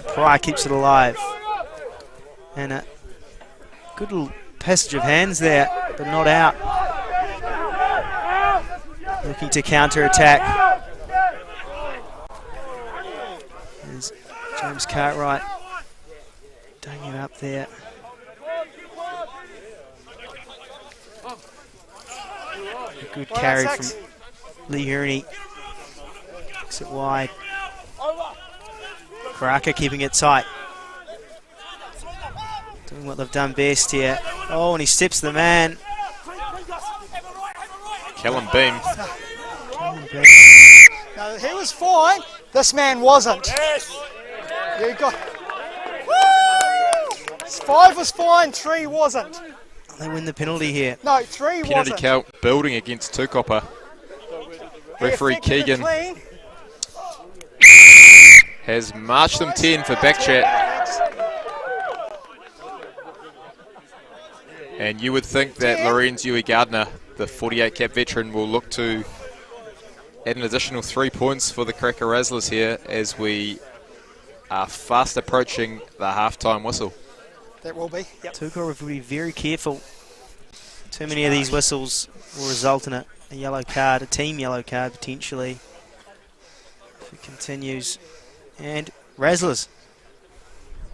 Pryor keeps it alive. And a good little passage of hands there, but not out. looking to counter-attack. There's James Cartwright doing it up there. A good carry from Lee Hurney. Kicks it wide. Karaka keeping it tight. Doing what they've done best here. Oh, and he steps the man. Callum Beam. No, he was fine. This man wasn't. You got. 5 was fine, 3 wasn't. They win the penalty here. No, 3 Penalty wasn't. count building against Tukapa. Referee Keegan has marched them 10 for backchat. And you would think that Lorenz Gardner, the 48 cap veteran, will look to add an additional 3 points for the Karaka Razzlers here as we are fast approaching the half-time whistle. That will be. Yep. Tukapa will be very careful. Too many of these whistles will result in a yellow card, a team yellow card potentially, if it continues. And Razzlers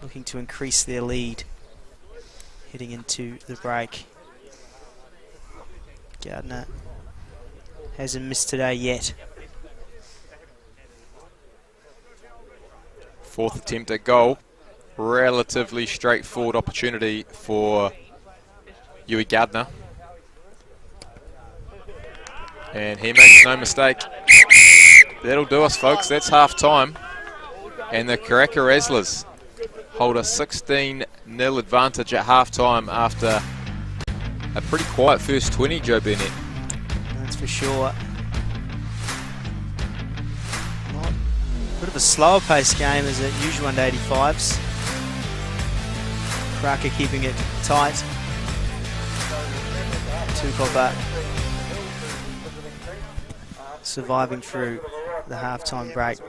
looking to increase their lead heading into the break. Gardner hasn't missed today yet. Fourth attempt at goal. Relatively straightforward opportunity for Gardner. And he makes no mistake. That'll do us, folks. That's half time. And the Karaka Razzlers hold a 16-0 advantage at half time after a pretty quiet first 20, Joe Burnett. That's for sure. Bit of a slower paced game as it usual under 85s. Karaka keeping it tight. Tukapa surviving through the halftime break.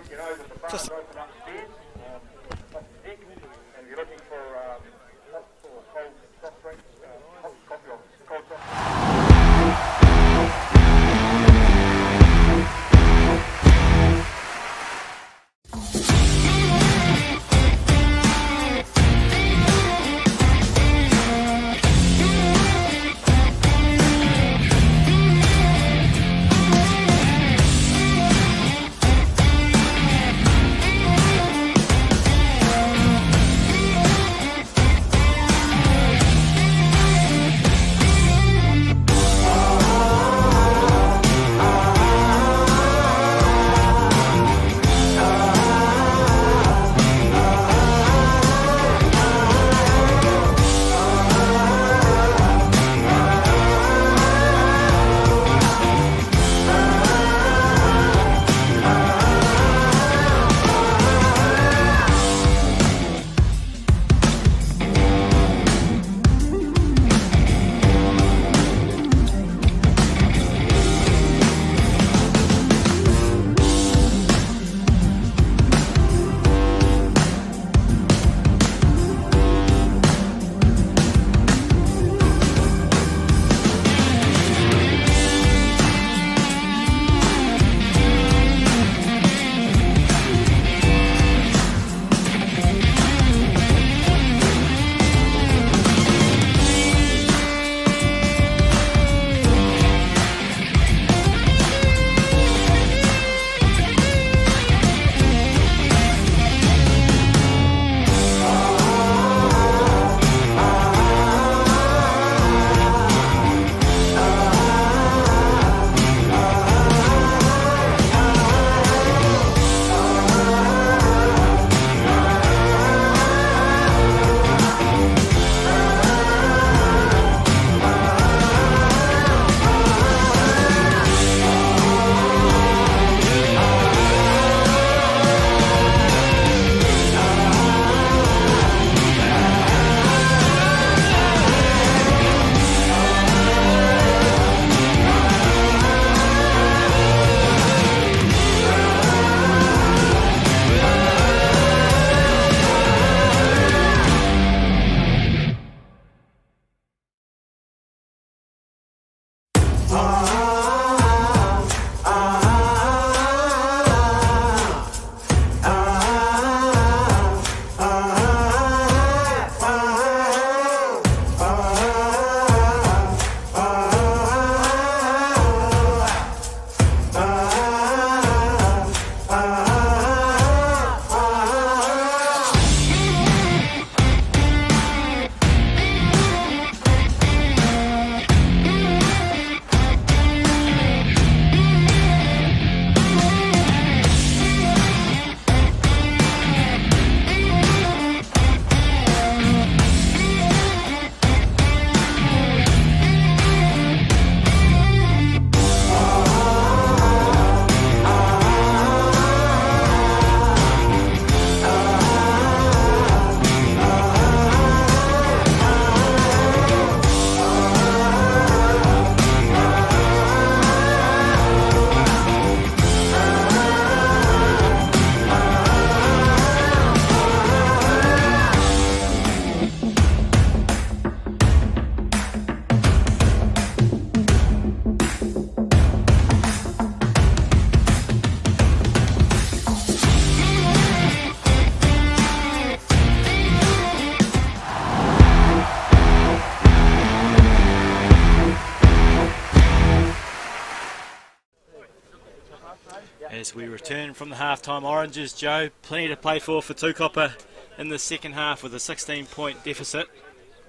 As we return from the half-time oranges, Joe, plenty to play for Tukapa in the second half with a 16-point deficit.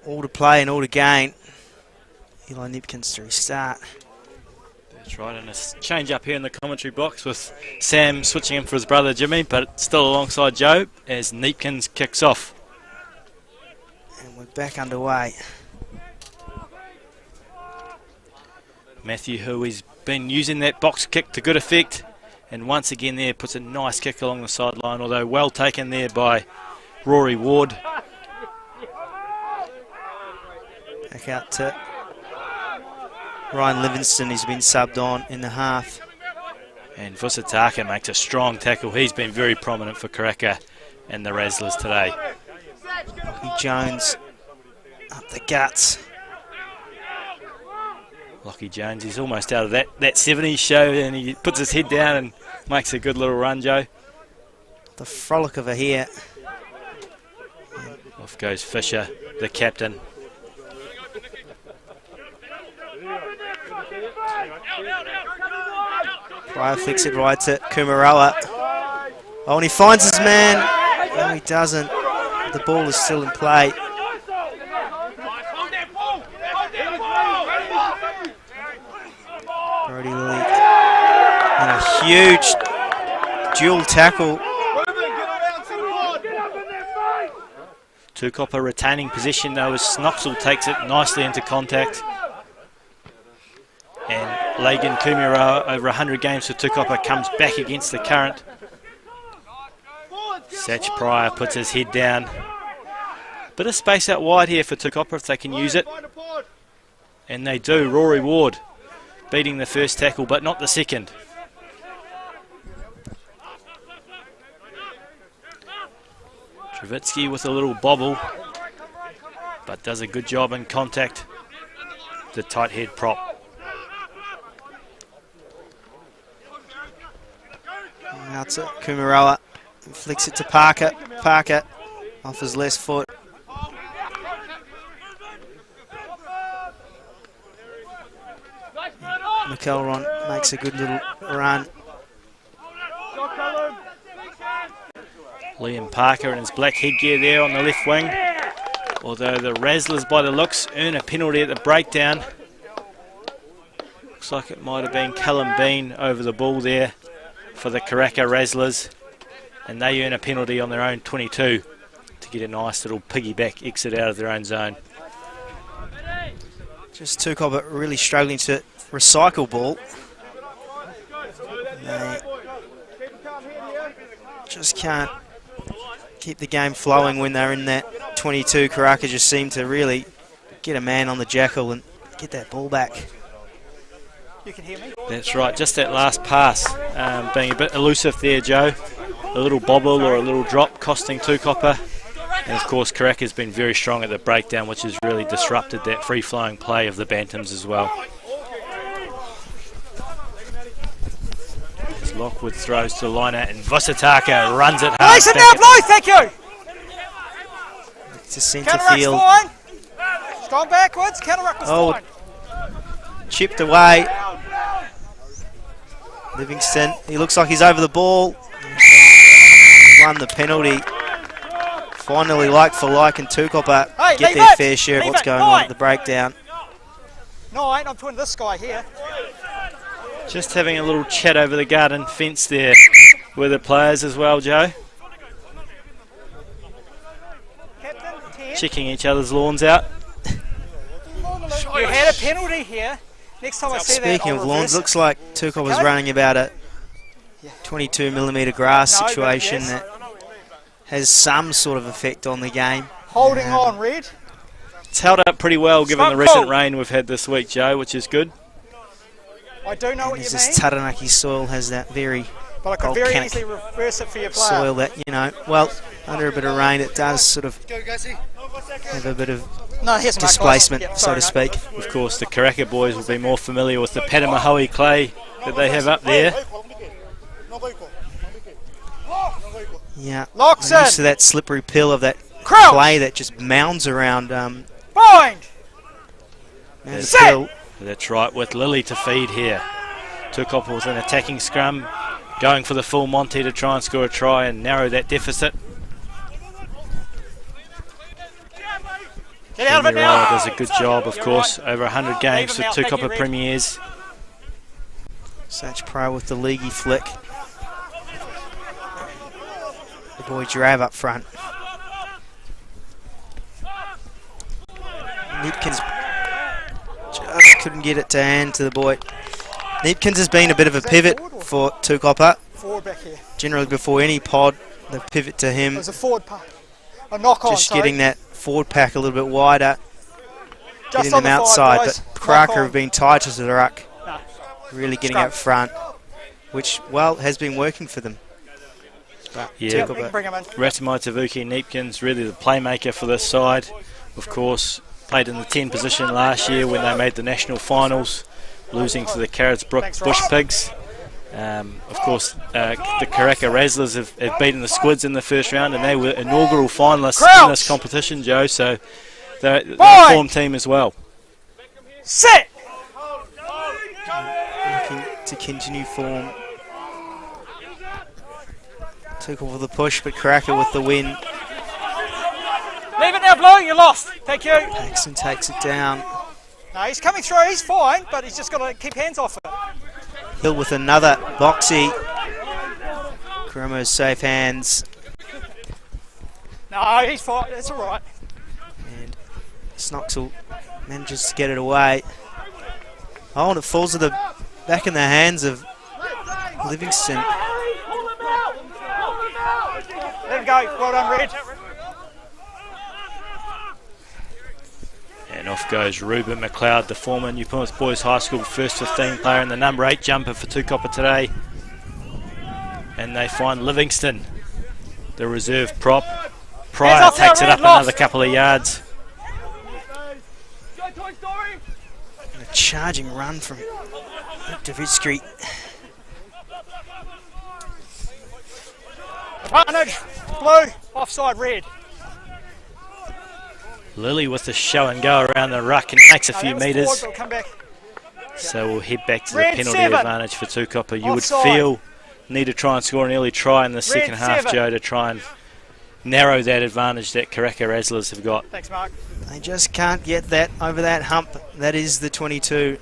All to play and all to gain. Eli Nipkins to restart. That's right, and a change up here in the commentary box with Sam switching in for his brother Jimmy, but still alongside Joe as Nipkins kicks off. And we're back underway. Matthew, who has been using that box kick to good effect, and once again there puts a nice kick along the sideline, although well taken there by Rory Ward. Back out to Ryan Livingston, who's been subbed on in the half. And Vusataka makes a strong tackle. He's been very prominent for Karaka and the Razzlers today. Lockie Jones up the guts. Lockie Jones, he's almost out of that 70s show, and he puts his head down and makes a good little run, Joe. The frolic of her here. Off goes Fisher, the captain. Pryor flicks it right to Kumaroa. Oh, and he finds his man. No, he doesn't. The ball is still in play. Brody Lee. And a huge dual tackle. Tukapa retaining possession though as Snoxel takes it nicely into contact. And Lagan Kumaroa, over 100 games for Tukapa, comes back against the current. Satch Pryor puts his head down. Bit of space out wide here for Tukapa if they can use it. And they do. Rory Ward beating the first tackle, but not the second. Trevitsky with a little bobble, but does a good job in contact. The tight head prop. Out to Kumaroa. Flicks it to Parker. Parker off his left foot. McElron makes a good little run. Liam Parker in his black headgear there on the left wing. Although the Razzlers, by the looks, earn a penalty at the breakdown. Looks like it might have been Callum Bean over the ball there for the Karaka Razzlers. And they earn a penalty on their own 22 to get a nice little piggyback exit out of their own zone. Just Tukapa really struggling to recycle ball. They just can't keep the game flowing when they're in that 22. Karaka just seemed to really get a man on the jackal and get that ball back. You can hear me? That's right, just that last pass being a bit elusive there, Joe. A little bobble or a little drop costing Tukapa. And of course Karaka's been very strong at the breakdown, which has really disrupted that free-flowing play of the Bantams as well. As Lockwood throws to the liner and Vusataka runs it hard. Nice and now, Blue, thank you! To centre Counter-ruck's field. fine. It's gone backwards, counter-ruck was fine. Chipped away. Livingston, he looks like he's over the ball. Won the penalty. Finally, like for like, and Tukapa get their fair share of what's going on at the breakdown. 9, I'm putting this guy here. Just having a little chat over the garden fence there with the players as well, Joe. Captain, 10. Checking each other's lawns out. You had a penalty here. Next time I see that, Speaking I'll of lawns, reverse it. looks like Tukapa's running about a 22mm grass No, but situation yes. that has some sort of effect on the game. Holding on, Red. It's held up pretty well given the Smoke recent ball. rain we've had this week, Joe, which is good. I do know what you As mean, this Taranaki soil has that very but I could very volcanic easily reverse it for your player. soil that, you know, well, under a bit of rain it does sort of have a bit of No, here's my displacement, glass. so to Sorry, speak. Of course, the Karaka boys will be more familiar with the Patamahoe clay that they have up there. Yeah, Locks they're used in. to that slippery pill of that Crouch. clay that just mounds around Bind. the Set. pill. That's right, with Lily to feed here. Tukapa with an attacking scrum. going for the full Monty to try and score a try and narrow that deficit. Get out of it now. Does a good job, of course. Over 100 games for Tukapa Premiers. Such pro with the leaguey flick. The boy Giraffe up front. Neepkins just couldn't get it to hand to the boy. Neepkins has been a bit of a pivot for Tukapa. Forward back here. Generally before any pod, they pivot to him. There's a forward pack. A knock on. Just getting that forward pack a little bit wider. Just getting them outside, boys. but Karaka have been tighter to the ruck. No. Really getting Scrum. up front, which, well, has been working for them. But Yeah, You can bring him in. Ratamai Tavuki Neepkins, really the playmaker for this side. Of course, played in the 10 position last year when they made the national finals, losing to the Carrotsbrook Thanks, Bush Ross. Pigs. Of course, the Karaka Razzlers have beaten the Squids in the first round, and they were inaugural finalists in this competition, Joe. So they're a form team as well. Sit. looking to continue form. Took off with the push, but Karaka with the win. Leave it now, Blue. You're lost. Thank you. Paxton takes it down. No, he's coming through. He's fine, but he's just got to keep hands off it. Hill with another boxy. Kromo's safe hands. No, he's fine. That's all right. And Snoxel manages to get it away. Oh, and it falls to the back in the hands of Livingston. Let him go. Well done, Red. And off goes Ruben McLeod, the former New Plymouth Boys High School first 15 player and the number 8 jumper for Tukapa today. And they find Livingston, the reserve prop. Pryor takes it up another couple of yards. And a charging run from Davitsky. Advantage. Blue. Offside, Red. Lily with the show and go around the ruck and makes a No, few that was metres. forward, but we'll come back. So we'll head back to the Red penalty 7. advantage for Tukapa. You Offside. would feel need to try and score an early try in the second half, 7. Joe, to try and narrow that advantage that Karaka Razzlers have got. Thanks, Mark. They just can't get that over that hump. That is the 22.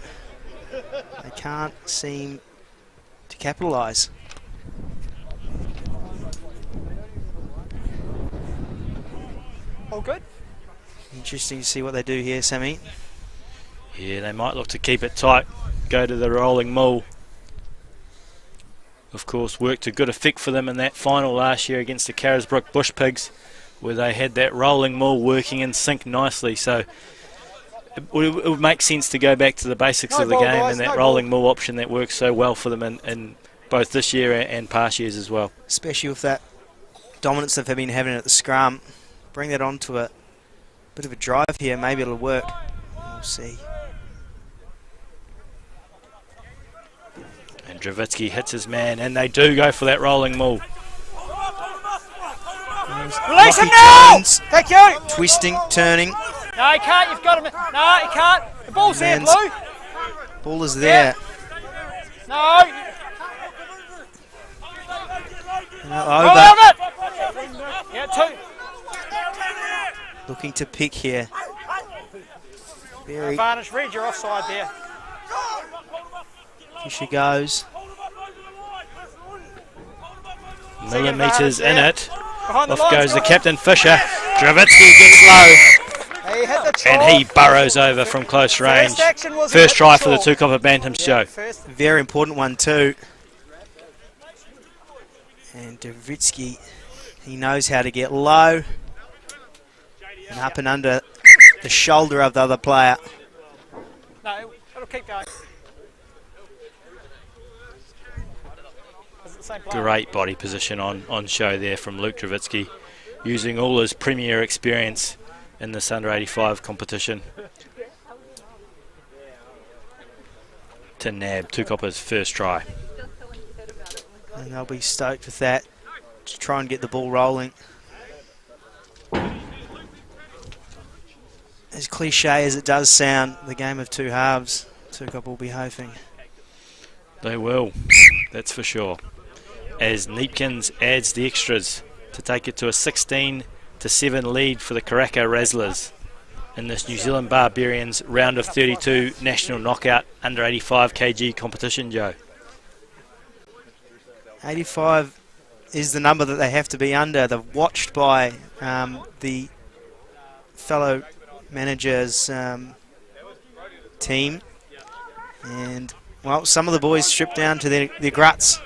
They can't seem to capitalise. All good? Interesting to see what they do here, Sammy. Yeah, they might look to keep it tight, go to the rolling maul. Of course, worked to good effect for them in that final last year against the Carrotsbrook Bush Pigs, where they had that rolling maul working in sync nicely. So it would make sense to go back to the basics No of the ball, game guys, and that no rolling maul option that works so well for them in both this year and past years as well. Especially with that dominance they've been having at the scrum. Bring that on to a bit of a drive here. Maybe it'll work. We'll see. And Dravitsky hits his man, and they do go for that rolling maul. Release him Lockie now! Jones Thank you! twisting, turning. No, he can't. You've got him. No, he can't. The ball's there, Man's- Blue. Ball is there. No. Now Roll over. out it. Yeah, 2. Looking to pick here. Very Advantage, Red. You're offside there. Fisher goes. Millimetres in it. Behind the Off lines, goes the guys. captain Fisher. Dravitsky gets low, He hit the chalk. and he burrows over from close range. First action was First hit try for the chalk. Tukapa Bantams, Joe. Yeah, first. Very important one too. And Davitsky, he knows how to get low and up and under the shoulder of the other player. No, it'll keep going. Is it the same player? Great body position on show there from Luke Dravitsky, using all his premier experience in this under 85 competition to nab Tukapa's first try. And they'll be stoked with that to try and get the ball rolling. As cliche as it does sound, the game of two halves, Tukapa will be hoping. They will, that's for sure. as Neepkins adds the extras to take it to a 16-7 lead for the Karaka Razzlers in this New Zealand Barbarians round of 32 national knockout under 85 kg competition, Joe. 85 is the number that they have to be under. They're watched by the fellow managers team, and well, some of the boys strip down to their gruts.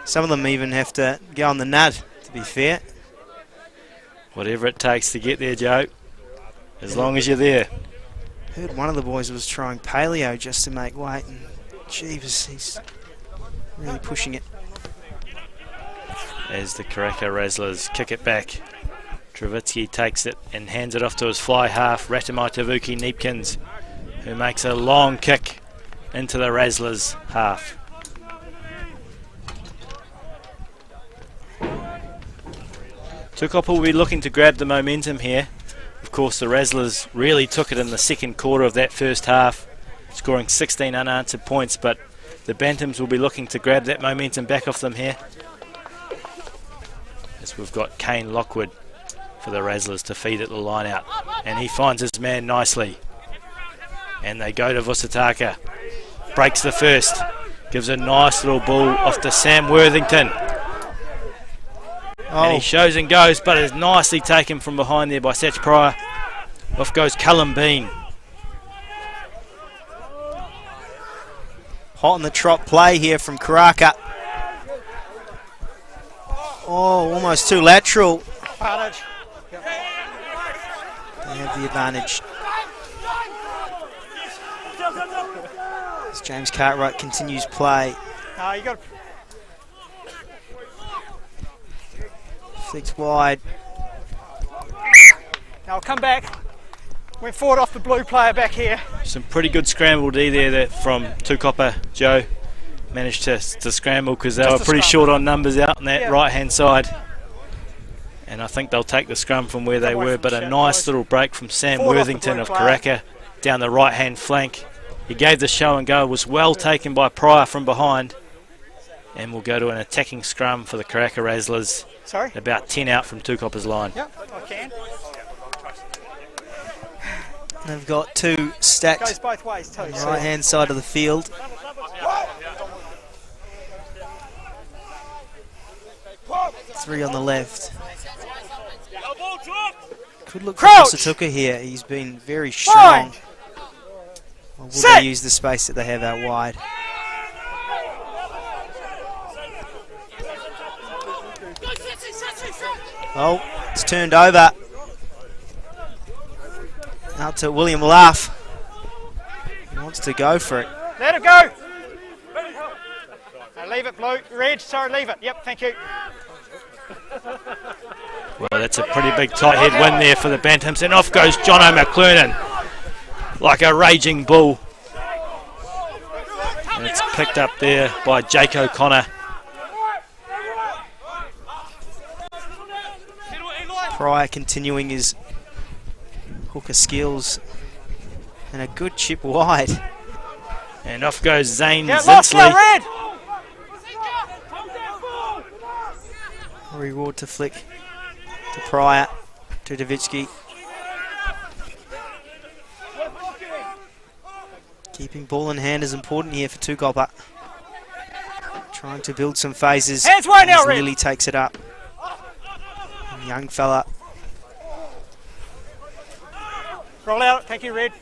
Some of them even have to go on the nud, to be fair. Whatever it takes to get there, Joe, as long as you're there. Heard one of the boys was trying paleo just to make weight, and jeebus, he's really pushing it. As the Karaka Razzlers kick it back, Travitsky takes it and hands it off to his fly half, Ratamai Tavuki Neepkins, who makes a long kick into the Razzlers half. Tukapa will be looking to grab the momentum here. Of course, the Razzlers really took it in the second quarter of that first half, scoring 16 unanswered points, but the Bantams will be looking to grab that momentum back off them here. As we've got Kane Lockwood for the Razzlers to feed at the line out, and he finds his man nicely. And they go to Vusataka. Breaks the first. Gives a nice little ball off to Sam Worthington. And he shows and goes, but is nicely taken from behind there by Satch Pryor. Off goes Callum Bean. Hot on the trot play here from Karaka. Oh, almost too lateral. Advantage. They have the advantage. As James Cartwright continues play. No, you got. Flicks wide. Now come back. Went forward off the blue player back here. Some pretty good scramble D there from Tukapa. Joe managed to scramble because they were pretty short on numbers out on that right hand side. And I think they'll take the scrum from where they were, but a nice little break from Sam Worthington of Karaka down the right hand flank. He gave the show and go, was well taken by Pryor from behind. And we'll go to an attacking scrum for the Karaka Razzlers. Sorry? About 10 out from Tukapa's line. Yep, I can. They've got two stacked Goes both ways too. on the right hand side of the field. Three on the left. Could look for Satuka here. He's been very strong. Or will they use the space that they have out wide? Oh, it's turned over. Out to William Laugh. He wants to go for it. Let it go. No, leave it, blue. Red, sorry, leave it. Yep, thank you. Well, that's a pretty big tight head win there for the Bantams. And off goes Jono McClurnan like a raging bull. And it's picked up there by Jake O'Connor. Pryor continuing his hooker skills. And a good chip wide. And off goes Zane Get lost now, Zinsley. Red. Reward to flick to Pryor, to Davitsky. Keeping ball in hand is important here for Tukapa. Trying to build some phases. Hands wide now, Red. Lily takes it up. And young fella. Roll out, thank you, Red.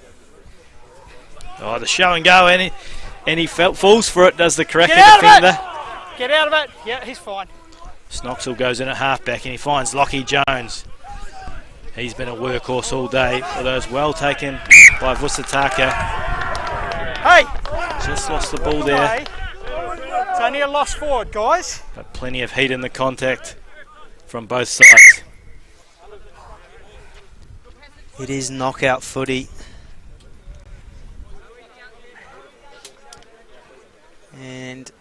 Oh, the show and go, and he falls for it, does the Karaka Get out defender. of it! Get out of it. Yeah, he's fine. Snoxall goes in at halfback and he finds Lockie Jones. He's been a workhorse all day, although it's well taken by Vusataka. Hey! Just lost the ball there. It's only a loss forward, guys. But plenty of heat in the contact from both sides. It is knockout footy. And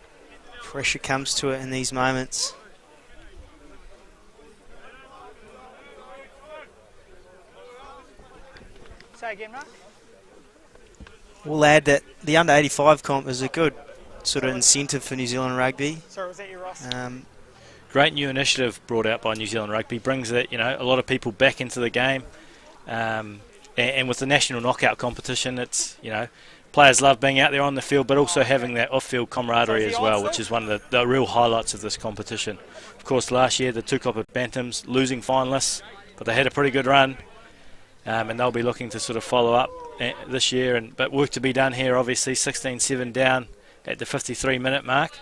pressure comes to it in these moments. Say again, Mark. We'll add that the under 85 comp is a good sort of incentive for New Zealand Rugby. Sorry, was that you, Ross? Great new initiative brought out by New Zealand Rugby. Brings it, a lot of people back into the game. And with the national knockout competition, it's, players love being out there on the field, but also having that off-field camaraderie as well, which is one of the real highlights of this competition. Of course, last year, the Tukapa Bantams losing finalists, but they had a pretty good run. And they'll be looking to sort of follow up this year. But work to be done here, obviously, 16-7 down at the 53-minute mark.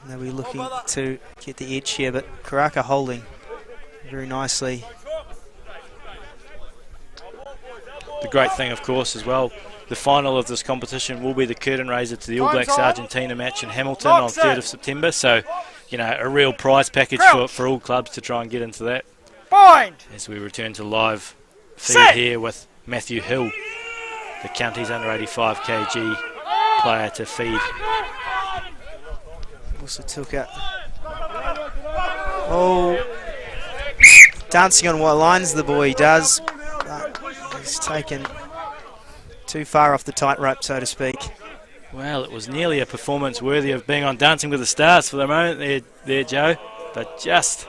They'll be looking to get the edge here, but Karaka holding very nicely. The great thing, of course, as well, the final of this competition will be the curtain raiser to the All Blacks Argentina match in Hamilton on 3rd of September. So, a real prize package for all clubs to try and get into that. As we return to live feed here with Matthew Hill, the county's under 85 kg player to feed. Also took it. Oh, dancing on white lines the boy does, but he's taken too far off the tightrope, so to speak. Well, it was nearly a performance worthy of being on Dancing with the Stars for the moment there, Joe, but just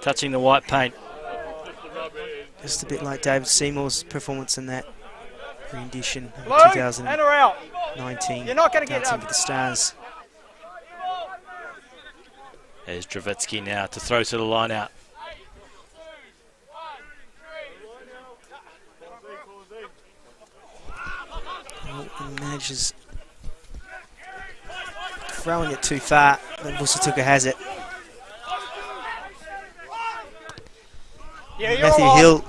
touching the white paint. Just a bit like David Seymour's performance in that rendition of 2019. You're not going to get Dancing with the Stars. There's Dravitsky now to throw to the line out. He manages throwing it too far, but Vusatuka has it. Matthew Hill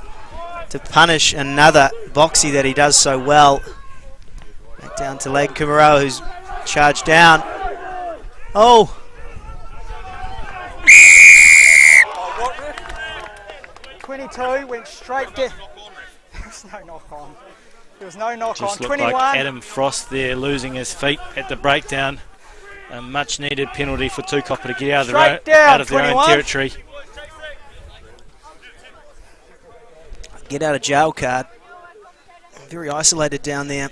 to punish another boxy that he does so well. Back down to Leg Kumaro, who's charged down. Oh! 22 went straight to. There was no knock on. There was no knock Just on. looked 21. like Adam Frost there losing his feet at the breakdown. A much needed penalty for Tukapa to get out of their own territory. Get out of jail card. Very isolated down there.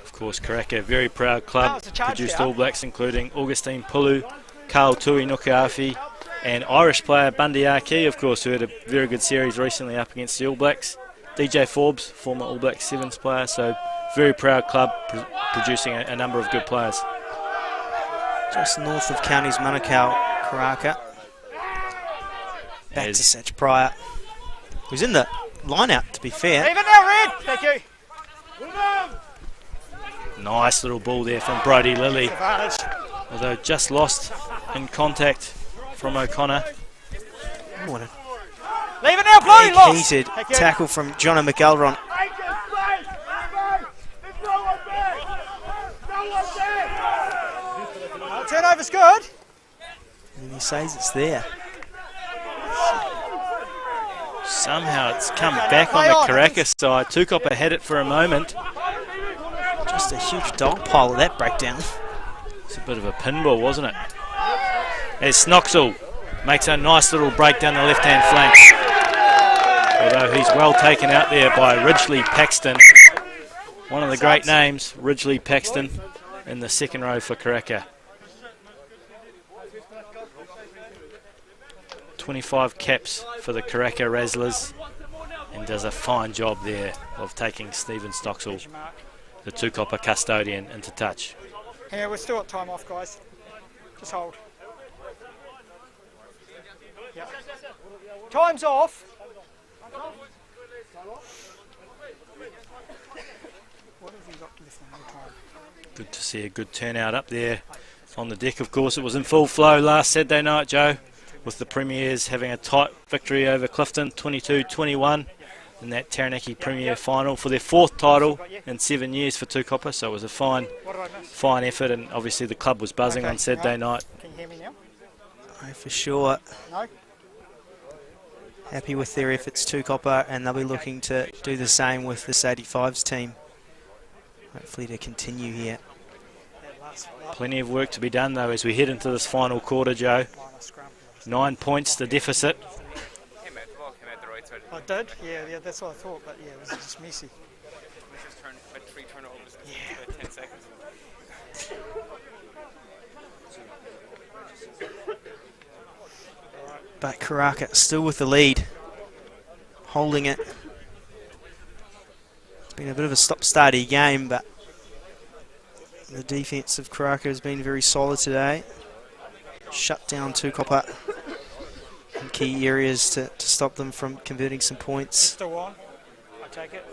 Of course, Karaka, a very proud club, produced All Blacks including Augustine Pulu, Carl Tui Nukuafi, and Irish player Bundy Aki, of course, who had a very good series recently up against the All Blacks. DJ Forbes, former All Blacks Sevens player, so very proud club producing a number of good players. Just north of Counties Manukau, Karaka. Back to Satch Pryor, who's in the line-out, to be fair. Even now, Red! Thank you. Nice little ball there from Brodie Lilly, although just lost in contact from O'Connor. What a Leave it now, Blue! heated tackle from Jono McElron. Turnover's good. And he says it's there. Somehow it's come back on the Karaka side. Tukapa had it for a moment. Just a huge dog pile of that breakdown. It's a bit of a pinball, wasn't it? As Snoxall makes a nice little break down the left-hand flank. Although he's well taken out there by Ridgely Paxton. One of the great names, Ridgely Paxton, in the second row for Karaka. 25 caps for the Karaka Razzlers, and does a fine job there of taking Stephen Stocksall, the Tukapa custodian, into touch. Yeah, we're still at time off, guys. Just hold. Yep. Time's off. What have you got left in the time? Good to see a good turnout up there on the deck. Of course, it was in full flow last Saturday night, Joe, with the Premiers having a tight victory over Clifton, 22-21, in that Taranaki Premier final for their fourth title in 7 years for Tukapa. So it was a fine effort, and obviously the club was buzzing on Saturday night. Can you hear me now? Oh, for sure. No? Happy with their efforts, Tukapa, and they'll be looking to do the same with this 85s team. Hopefully to continue here. Plenty of work to be done though as we head into this final quarter, Joe. 9 points the deficit. I did? Yeah, that's what I thought, but yeah, it was just messy. But Karaka still with the lead, holding it. It's been a bit of a stop-starty game, but the defence of Karaka has been very solid today. Shut down Tukapa in key areas to stop them from converting some points. Still on. I take it.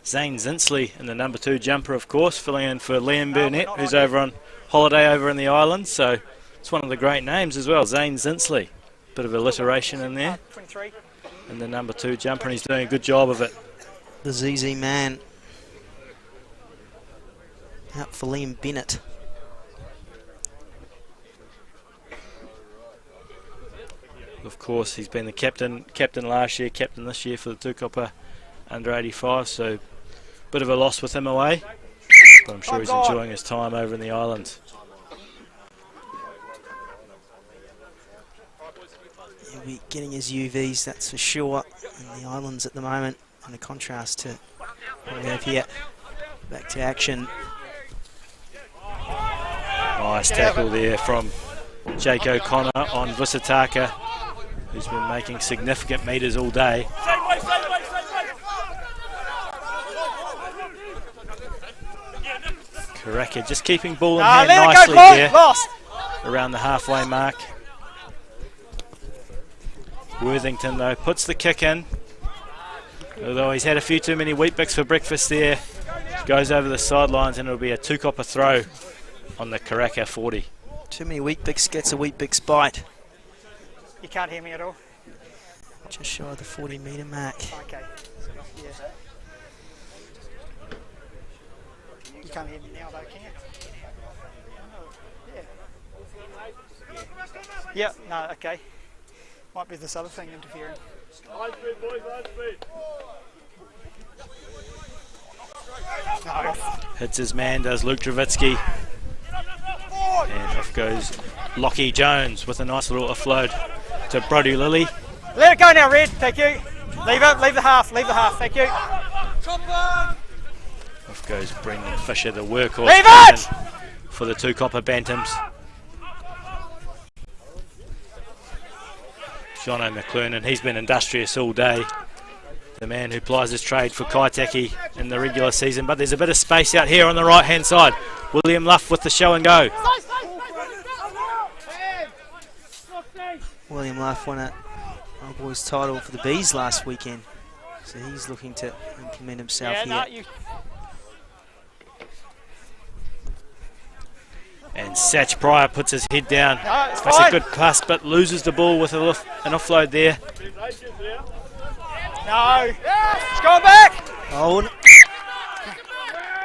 Zane Zinsley in the number 2 jumper, of course, filling in for Liam Burnett, who's over on holiday over in the islands. So it's one of the great names as well, Zane Zinsley. Bit of alliteration in there. 23. In the number 2 jumper, and he's doing a good job of it. The ZZ man out for Liam Bennett. Of course, he's been the captain last year, captain this year for the Tukapa under 85, so bit of a loss with him away, but I'm sure he's enjoying his time over in the islands. He'll be getting his UVs, that's for sure, in the islands at the moment, in a contrast to what we have here. Back to action. Nice tackle there from Jake O'Connor on Visitaka, who's been making significant metres all day. Karaka just keeping ball in hand nicely there, around the halfway mark. Worthington though puts the kick in, although he's had a few too many wheat bix for breakfast there. Goes over the sidelines and it'll be a Tukapa throw on the Karaka 40. Too many wheat bix gets a wheat bix bite. You can't hear me at all? Just shy of the 40 metre mark. Okay. Yeah. You can't hear me now though, can you? Yeah. Yeah, no, okay. Might be this other thing interfering. Line speed, boys, line speed. No. Hits his man, does Luke Dravitsky. And off goes Lockie Jones with a nice little offload to Brody Lilly. Let it go now, Red, thank you. Leave the half, thank you. Off goes Brendan Fisher, the workhorse Leave it! for the Tukapa Bantams. Jono McClurnan, he's been industrious all day. The man who plies his trade for Kaitaki in the regular season, but there's a bit of space out here on the right hand side. William Luff with the show and go. William Luff won a Old Boys title for the Bees last weekend, so he's looking to implement himself here. And Satch Pryor puts his head down. No, Makes a good pass, but loses the ball with an offload there. No, it's going back. Oh,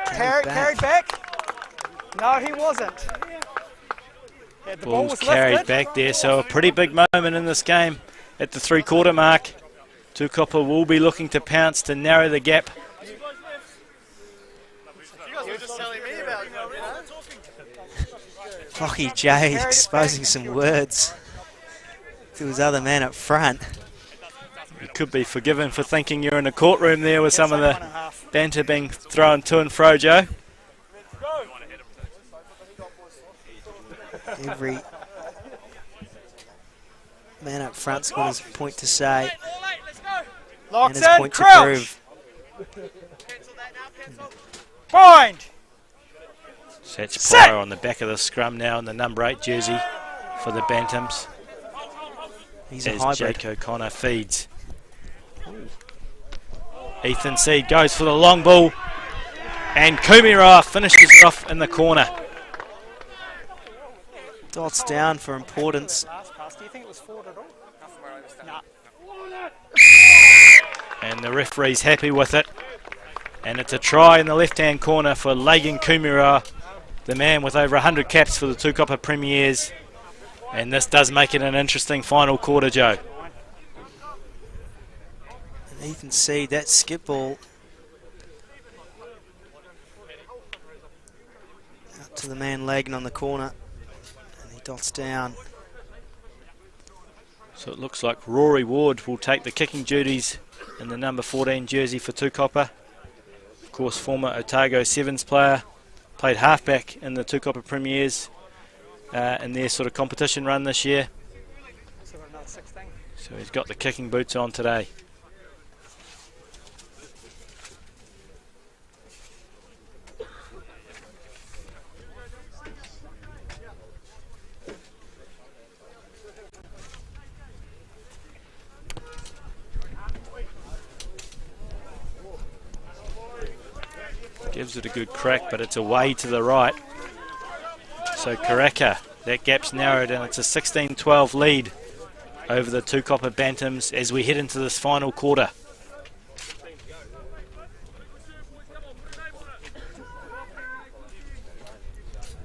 Carried back. No, he wasn't. Yeah, the ball Ball's was carried lifted. back there, so a pretty big moment in this game at the 3/4 mark. Tukapa will be looking to pounce to narrow the gap. Lockie J exposing some words to his other man up front. You could be forgiven for thinking you're in a courtroom there with some of the banter being thrown to and fro, Joe. Every man up front's got his point to say and Locks his in, point to crouch. prove. Bind. Satch Pryor on the back of the scrum now in the number 8 jersey for the Bantams. He's a As hybrid. Jake O'Connor feeds. Ethan Seed goes for the long ball, and Kumira finishes it off in the corner. Dots down for importance. Last pass, do you think it was forward at all? No. And the referee's happy with it. And it's a try in the left-hand corner for Lagan Kumira, the man with over 100 caps for the Tukapa Premiers. And this does make it an interesting final quarter, Joe. And Ethan Seed, that skip ball to the man lagging on the corner, and he dots down. So it looks like Rory Ward will take the kicking duties in the number 14 jersey for Tukapa. Of course, former Otago Sevens player, played halfback in the Tukapa Premiers in their sort of competition run this year. So he's got the kicking boots on today. Gives it a good crack, but it's away to the right. So Karaka, that gap's narrowed and it's a 16-12 lead over the Tukapa Bantams as we head into this final quarter.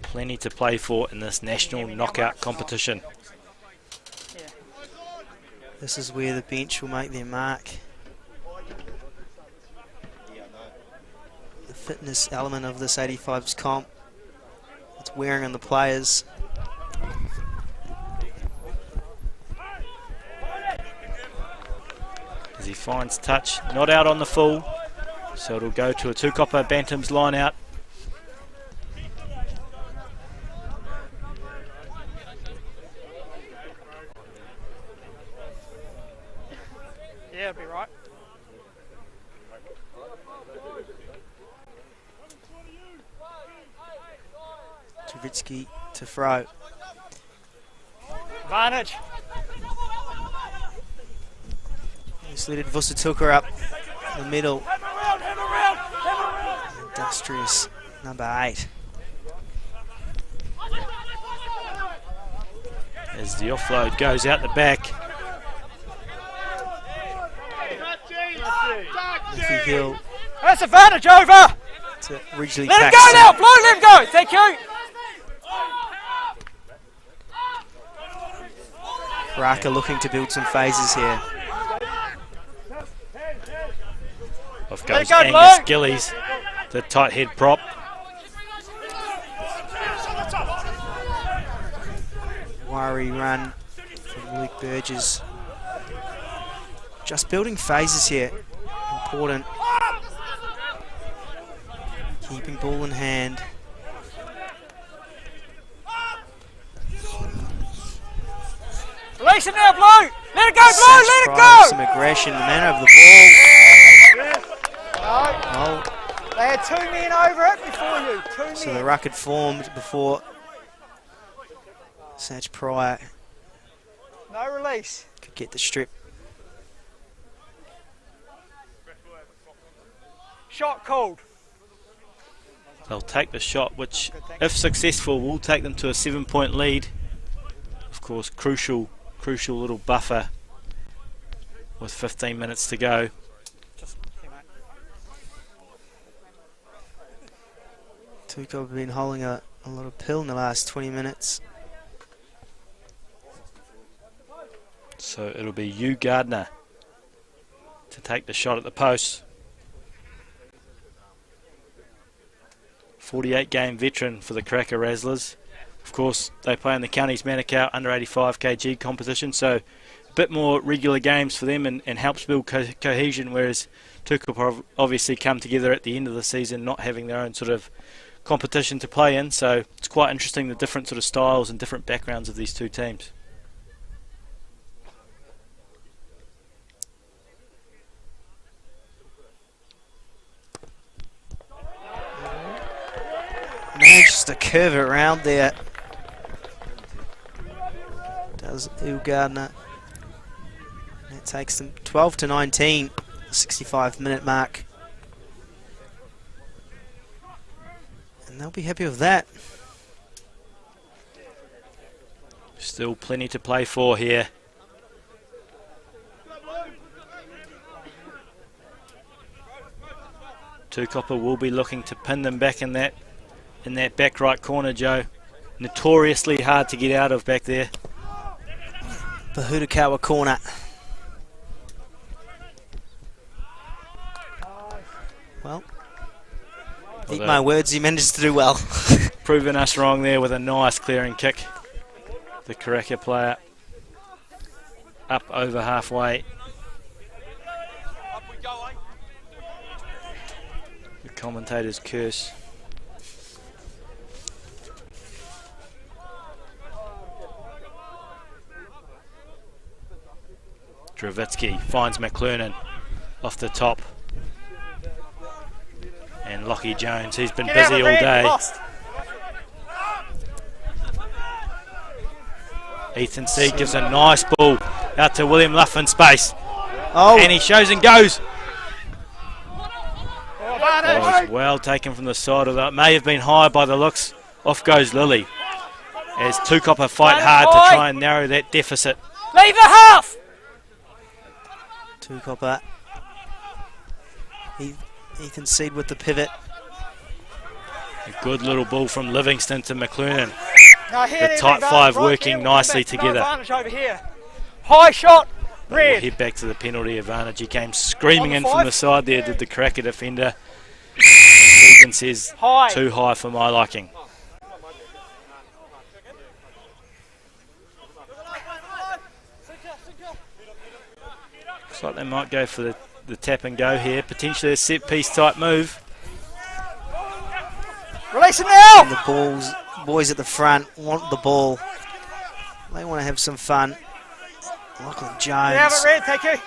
Plenty to play for in this national knockout competition. This is where the bench will make their mark. The fitness element of this 85s comp, it's wearing on the players. As he finds touch, not out on the full, so it'll go to a Tukapa Bantams line out. Yeah, it'll be right. Javitsky to throw. Advantage. Slid Vusatuka up the middle. Industrious number 8. As the offload goes out the back. Matthew Hill That's advantage over. to Ridgely Let him go Paxton. now, Blue. Let him go. Thank you. Karaka looking to build some phases here. Off Let goes it go, Angus Blue. Gillies, the tight head prop. Wiry run from Luke Burgess. Just building phases here. Important. Keeping ball in hand. Release it now, Blue. Let it go, Blue. Such Let it pride, go. some aggression, the man over the ball. No, Oh, they had 2 men over it before you. 2 so the men. ruck had formed before Satch Pryor No release. could get the strip. Shot called. They'll take the shot, which, if successful, will take them to a 7-point lead. Of course, crucial little buffer with 15 minutes to go. Tukapa have been holding a lot of pill in the last 20 minutes. So it'll be Hugh Gardner to take the shot at the post. 48-game veteran for the Karaka Razzlers. Of course, they play in the Counties Manukau under 85 kg competition, so a bit more regular games for them and helps build cohesion, whereas Tukapa have obviously come together at the end of the season not having their own sort of competition to play in, so it's quite interesting the different sort of styles and different backgrounds of these two teams. Manages to curve it around there. Does Il Gardner. That takes them 12-19, the 65-minute mark. And they'll be happy with that. Still plenty to play for here. Tukapa will be looking to pin them back in that back right corner, Joe. Notoriously hard to get out of back there. The Hudakawa corner. Well, eat my words, he manages to do well. proving us wrong there with a nice clearing kick. The Karaka player up over halfway. The commentator's curse. Dravitsky finds McClurnan off the top. And Lockie Jones, he's been busy all day. Ethan Seed gives a nice ball out to William Luff in space. Oh. And he shows and goes. That was well taken from the side of that. May have been high by the looks. Off goes Lilly. As Tukapa fight hard to try and narrow that deficit. Leave the half! Tukapa. Ethan Seed with the pivot. A good little ball from Livingston to McClurnan. No, The tight five working nicely together. Over here. High shot, We'll red. head back to the penalty advantage. He came screaming in On the from the five. side there, did the Karaka defender. Stephen says High. too high for my liking. Looks like they might go for the tap and go here. Potentially a set piece type move. Release him now! And the boys at the front want the ball. They want to have some fun. Lachlan You have it, Jones, red, thank you.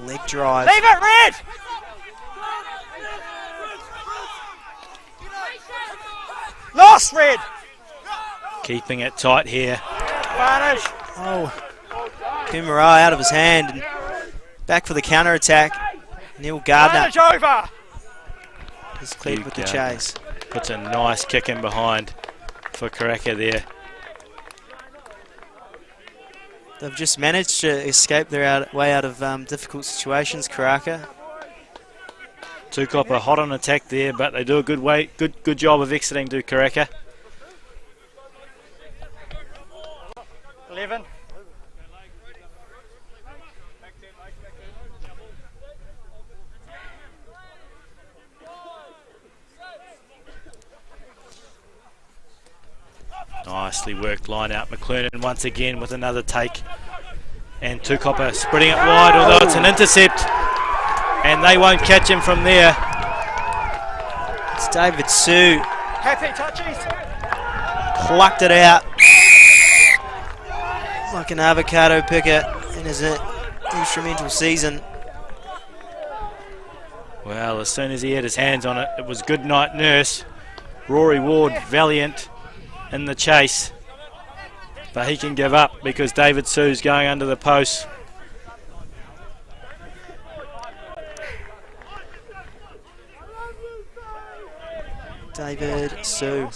leg drive. Leave it, red! Lost, red! Keeping it tight here. Advantage. Oh, Kumara out of his hand. And back for the counter attack. Neil Gardner Advantage over. is cleared Hugh with the Gardner chase. Puts a nice kick in behind for Karaka there. They've just managed to escape their way out of difficult situations, Karaka. Tukapa hot on attack there, but they do a good job of exiting to Karaka. 11. Nicely worked line out. McClurnan once again with another take. And Tukapa spreading it wide, although it's an intercept. And they won't catch him from there. It's David Sue. Happy touchies. Plucked it out like an avocado picker in his instrumental season. Well, as soon as he had his hands on it, it was good night nurse. Rory Ward, valiant in the chase. But he can give up because David Sue's going under the post. David Sue.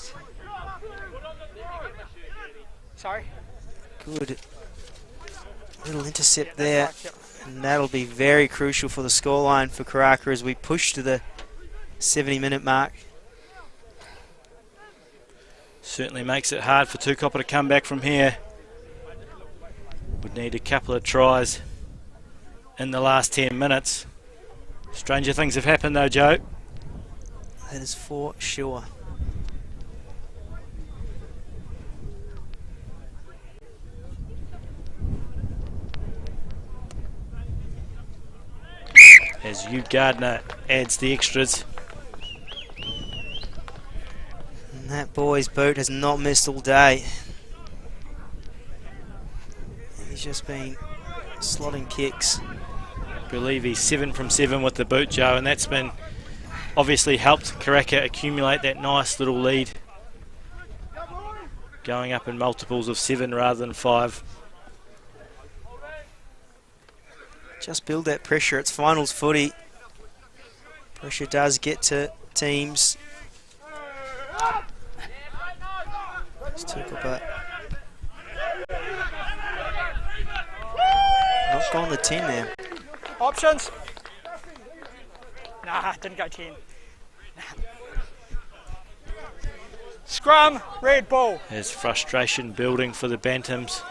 Sorry. Good little intercept there. And that'll be very crucial for the scoreline for Karaka as we push to the 70-minute mark. Certainly makes it hard for Tukapa to come back from here. Would need a couple of tries in the last 10 minutes. Stranger things have happened though, Joe. That is for sure. As Hugh Gardner adds the extras. And that boy's boot has not missed all day. He's just been slotting kicks. I believe he's 7 from 7 with the boot, Joe, and that's been obviously helped Karaka accumulate that nice little lead. Going up in multiples of 7 rather than 5. Just build that pressure. It's finals footy. Pressure does get to teams. Just took a bit. Not gone the 10 there. Options. Nah, didn't go 10. Nah. Scrum, red ball. There's frustration building for the Bantams.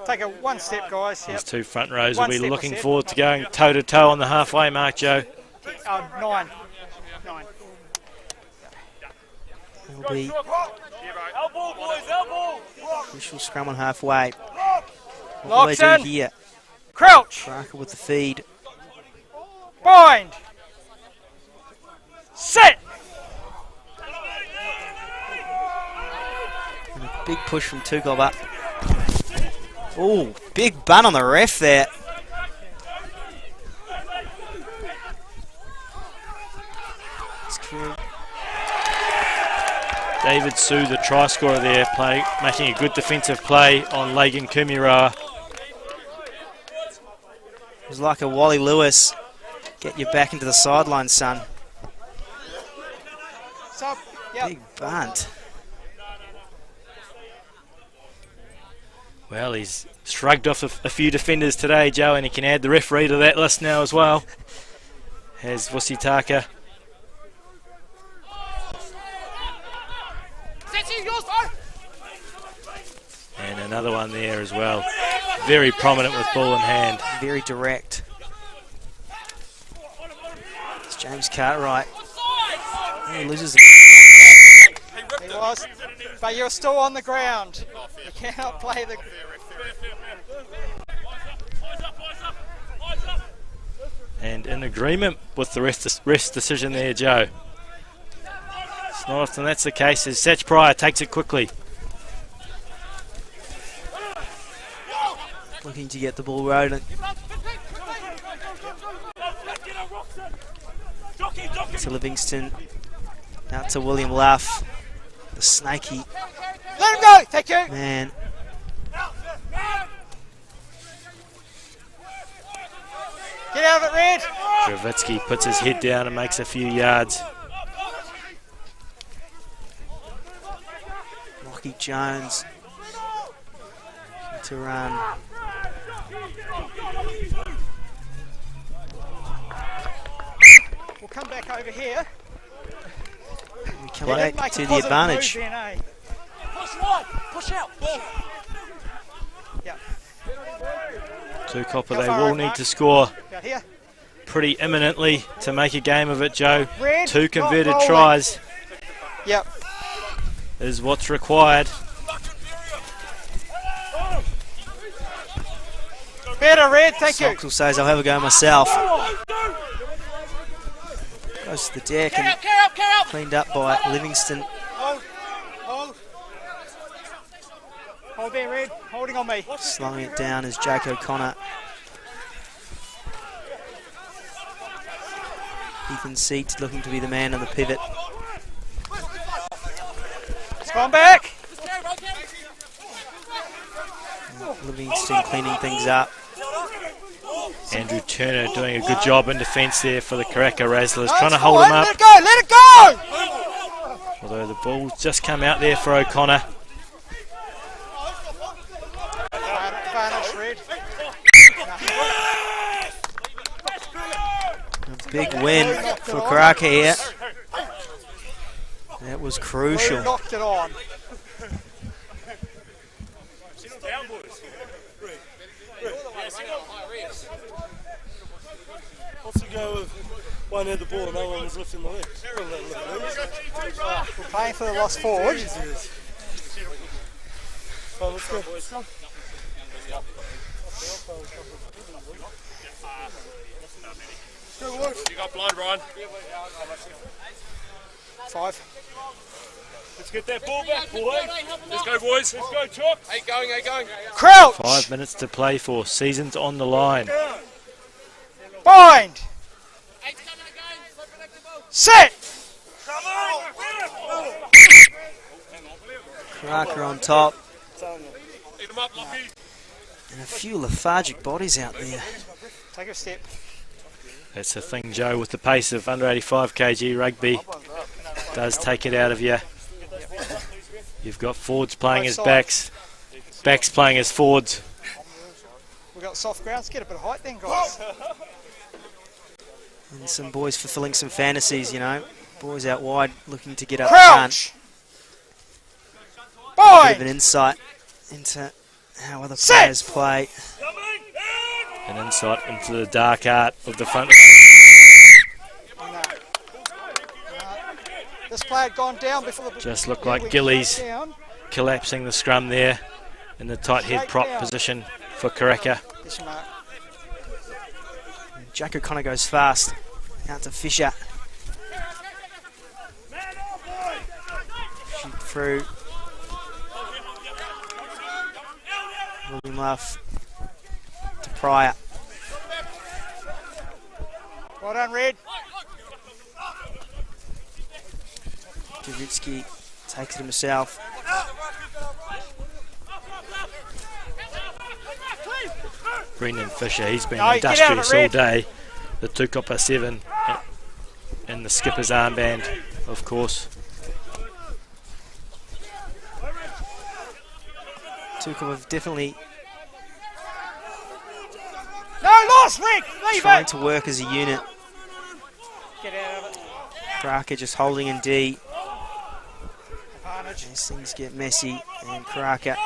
Take it one step, guys. These Yep. two front rows One will be step, I looking said. forward to going toe-to-toe on the halfway mark, Joe. 9. Will be crucial scrum on halfway. What Locks do they in. do here? Crouch. Karaka with the feed. Bind. Sit. And a big push from Tukapa. Oh, big bun on the ref there. David Sue, the try scorer there, making a good defensive play on Lagan Kumiroa. It was like a Wally Lewis. Get you back into the sideline, son. Sub. Yep. Big bunt. Well, he's shrugged off a few defenders today, Joe, and he can add the referee to that list now as well. Has Wusitaka. And another one there as well. Very prominent with ball in hand. Very direct. It's James Cartwright. He loses the... He was, but you're still on the ground. You cannot play the... And in agreement with the ref's decision there, Joe. It's not often that's the case as Satch Pryor takes it quickly. Looking to get the ball rolling. To Livingston. Out to William Luff. The snaky Let him go. Thank you. man. Get out of it, Red. Kravitsky puts his head down and makes a few yards. Lockie Jones. To run. We'll come back over here. We come They back didn't make to a the positive advantage. move then, eh? Push out. Yep. Tukapa, How they far will out, need Mark? to score Out here. pretty imminently to make a game of it, Joe. Red. 2 converted not rolling. tries Yep. is what's required. Better, Red. Thank you. Soxel says, I'll have a go myself. Goes to the deck and cleaned up by Livingston. Hold there, Red. Holding on me. Slowing it down is Jake O'Connor. Ethan Seats looking to be the man on the pivot. It's gone back. Livingston cleaning things up. Andrew Turner doing a good job in defence there for the Karaka Razzlers, No, trying to it's hold fine. him up. Let it go. Let it go. Although the ball's just come out there for O'Connor. Advantage, Red. A big win for Karaka here. That was crucial. Blue knocked it on. What's the go with one had the ball and no one was lifting the legs? We're playing for the lost forward. Oh, let's go. You got blind, Ryan. 5. Let's get that ball back, boys. Let's go, boys. Let's go, Chalk. Hey, going. Crouch. 5 minutes to play for. Season's on the line. Bind. Sit. Karaka on top. Eat them up, Lockie. And a few lethargic bodies out there. Take a step. That's the thing, Joe, with the pace of under 85 kg rugby. Does take it out of you. You've got forwards playing as backs. Backs playing as forwards. We've got soft grounds. Get a bit of height then, guys. And some boys fulfilling some fantasies, you know. Boys out wide looking to get up front. Crouch. A bit of an Bind. insight into how other players play. An insight into the dark art of the front. No. This player had gone down before the... Just looked like Gillies collapsing the scrum there in the tight head prop position for Karaka. Jack O'Connor goes fast. Out to Fisher. Shoot through. William Luff to Pryor. Well done, Red. Javitsky takes it himself. Brendan Fisher, he's been industrious all day. The Tukapa 7 and the skipper's armband, of course. Tukapa have definitely loss, Rick! trying to work as a unit. Get out of it. Karaka just holding in D. As things get messy, and Karaka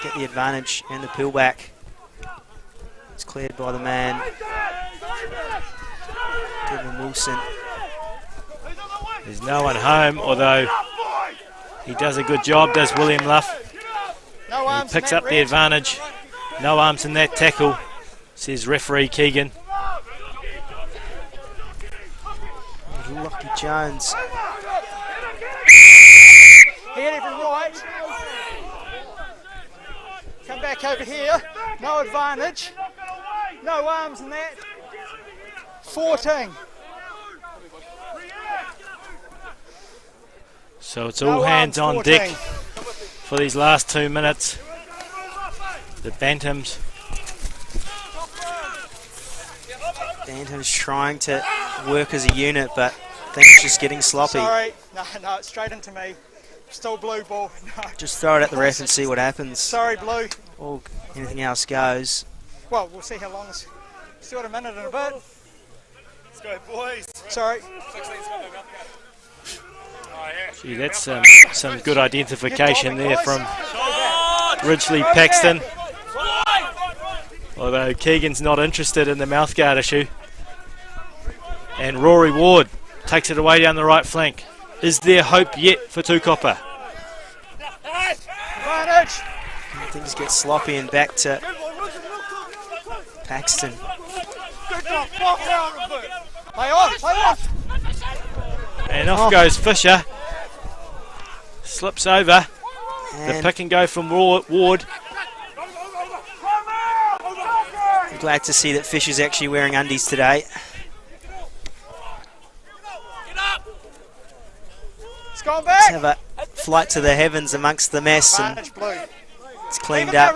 get the advantage and the pull back. It's cleared by the man, Devin Wilson. There's no one home, although he does a good job, does William Luff. He picks up the advantage. No arms in that tackle, says referee Keegan. Lucky Jones. He hit every right. Come back over here. No advantage. No arms in that. 14. So it's all hands on deck for these last 2 minutes. The Bantams. Bantams trying to work as a unit, but things just getting sloppy. Sorry. No, it's straight into me. Still blue ball. No. Just throw it at the ref and see what happens. Sorry, blue. Or anything else goes. Well, we'll see how long it's... Still got a minute and a bit. Let's go, boys. Sorry. Gee, that's some good identification there from Ridgely Paxton. Although Keegan's not interested in the mouthguard issue. And Rory Ward takes it away down the right flank. Is there hope yet for Tukapa? Advantage. Things get sloppy and back to Paxton. Play on. And off goes Fisher. Slips over. The pick and go from Ward. I'm glad to see that Fisher's actually wearing undies today. It's gone back. Let's have a flight to the heavens amongst the mess, and it's cleaned up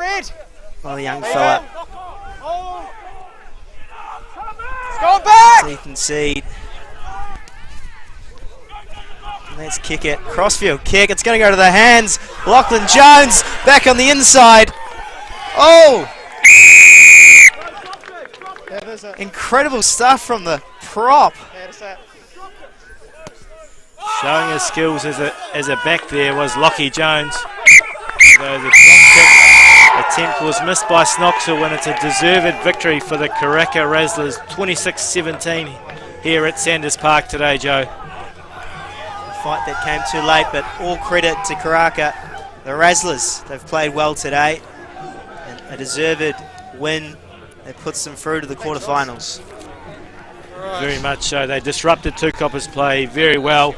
by the young fella. It's gone back. Ethan Seed. Let's kick it. Crossfield kick. It's going to go to the hands. Lachlan Jones back on the inside. Oh! Incredible stuff from the prop. Showing his skills as a back there was Lockie Jones. Though the drop kick attempt was missed by Snoxville, and it's a deserved victory for the Karaka Razzlers, 26-17 here at Sanders Park today, Joe. Fight that came too late, but all credit to Karaka. The Razzlers, they've played well today, and a deserved win that puts them through to the quarterfinals. Very much so. They disrupted Tukapa's play very well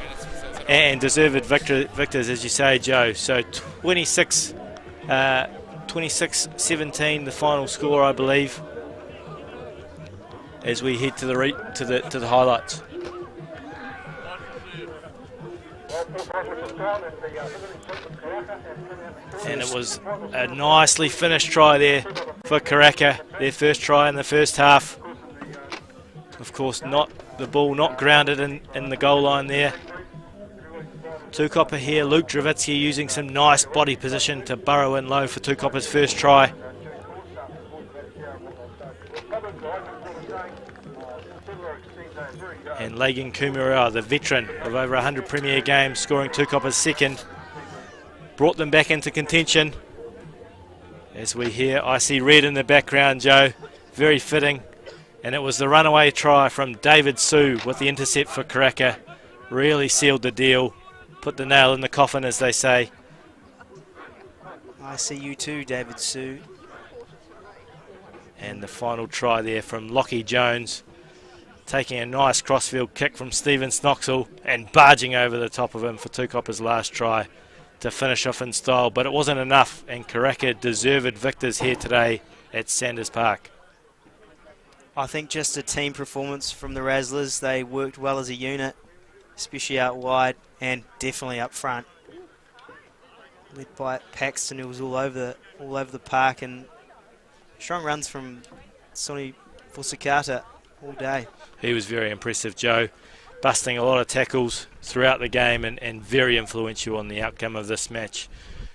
and deserved victors, as you say, Joe. So 26-17 the final score, I believe, as we head to the highlights. And it was a nicely finished try there for Karaka, their first try in the first half. Of course, the ball not grounded in the goal line there. Tukapa here, Luke Dravitsky using some nice body position to burrow in low for Tukapa's first try. And Lagan Kumura, the veteran of over 100 Premier games, scoring Tukapa's second. Brought them back into contention. As we hear Icy Red in the background, Joe, very fitting. And it was the runaway try from David Sue with the intercept for Karaka. Really sealed the deal, put the nail in the coffin, as they say. I see you too, David Sue. And the final try there from Lockie Jones, taking a nice crossfield kick from Stephen Snoxall and barging over the top of him for Tukapa's last try to finish off in style. But it wasn't enough, and Karaka deserved victors here today at Sanders Park. I think just a team performance from the Razzlers. They worked well as a unit, especially out wide and definitely up front. Led by Paxton, who was all over the park, and strong runs from Sonny Fusakata all day. He was very impressive, Joe, busting a lot of tackles throughout the game and very influential on the outcome of this match.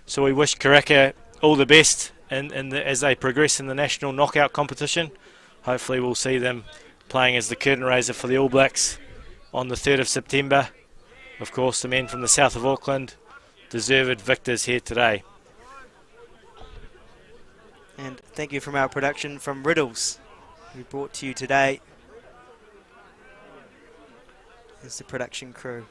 So we wish Karaka all the best as they progress in the national knockout competition. Hopefully we'll see them playing as the curtain raiser for the All Blacks on the 3rd of September. Of course, the men from the south of Auckland, deserved victors here today. And thank you from our production from Riddles, who brought to you today as the production crew.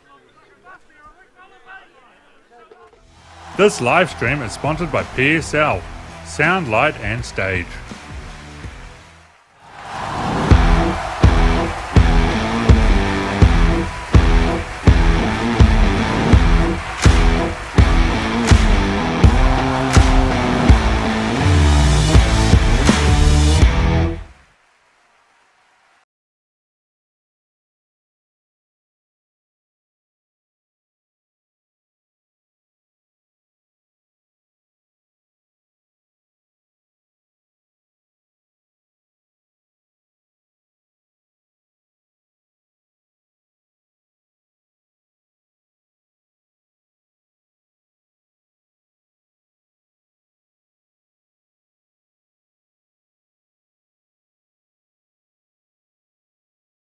This live stream is sponsored by PSL, Sound, Light and Stage.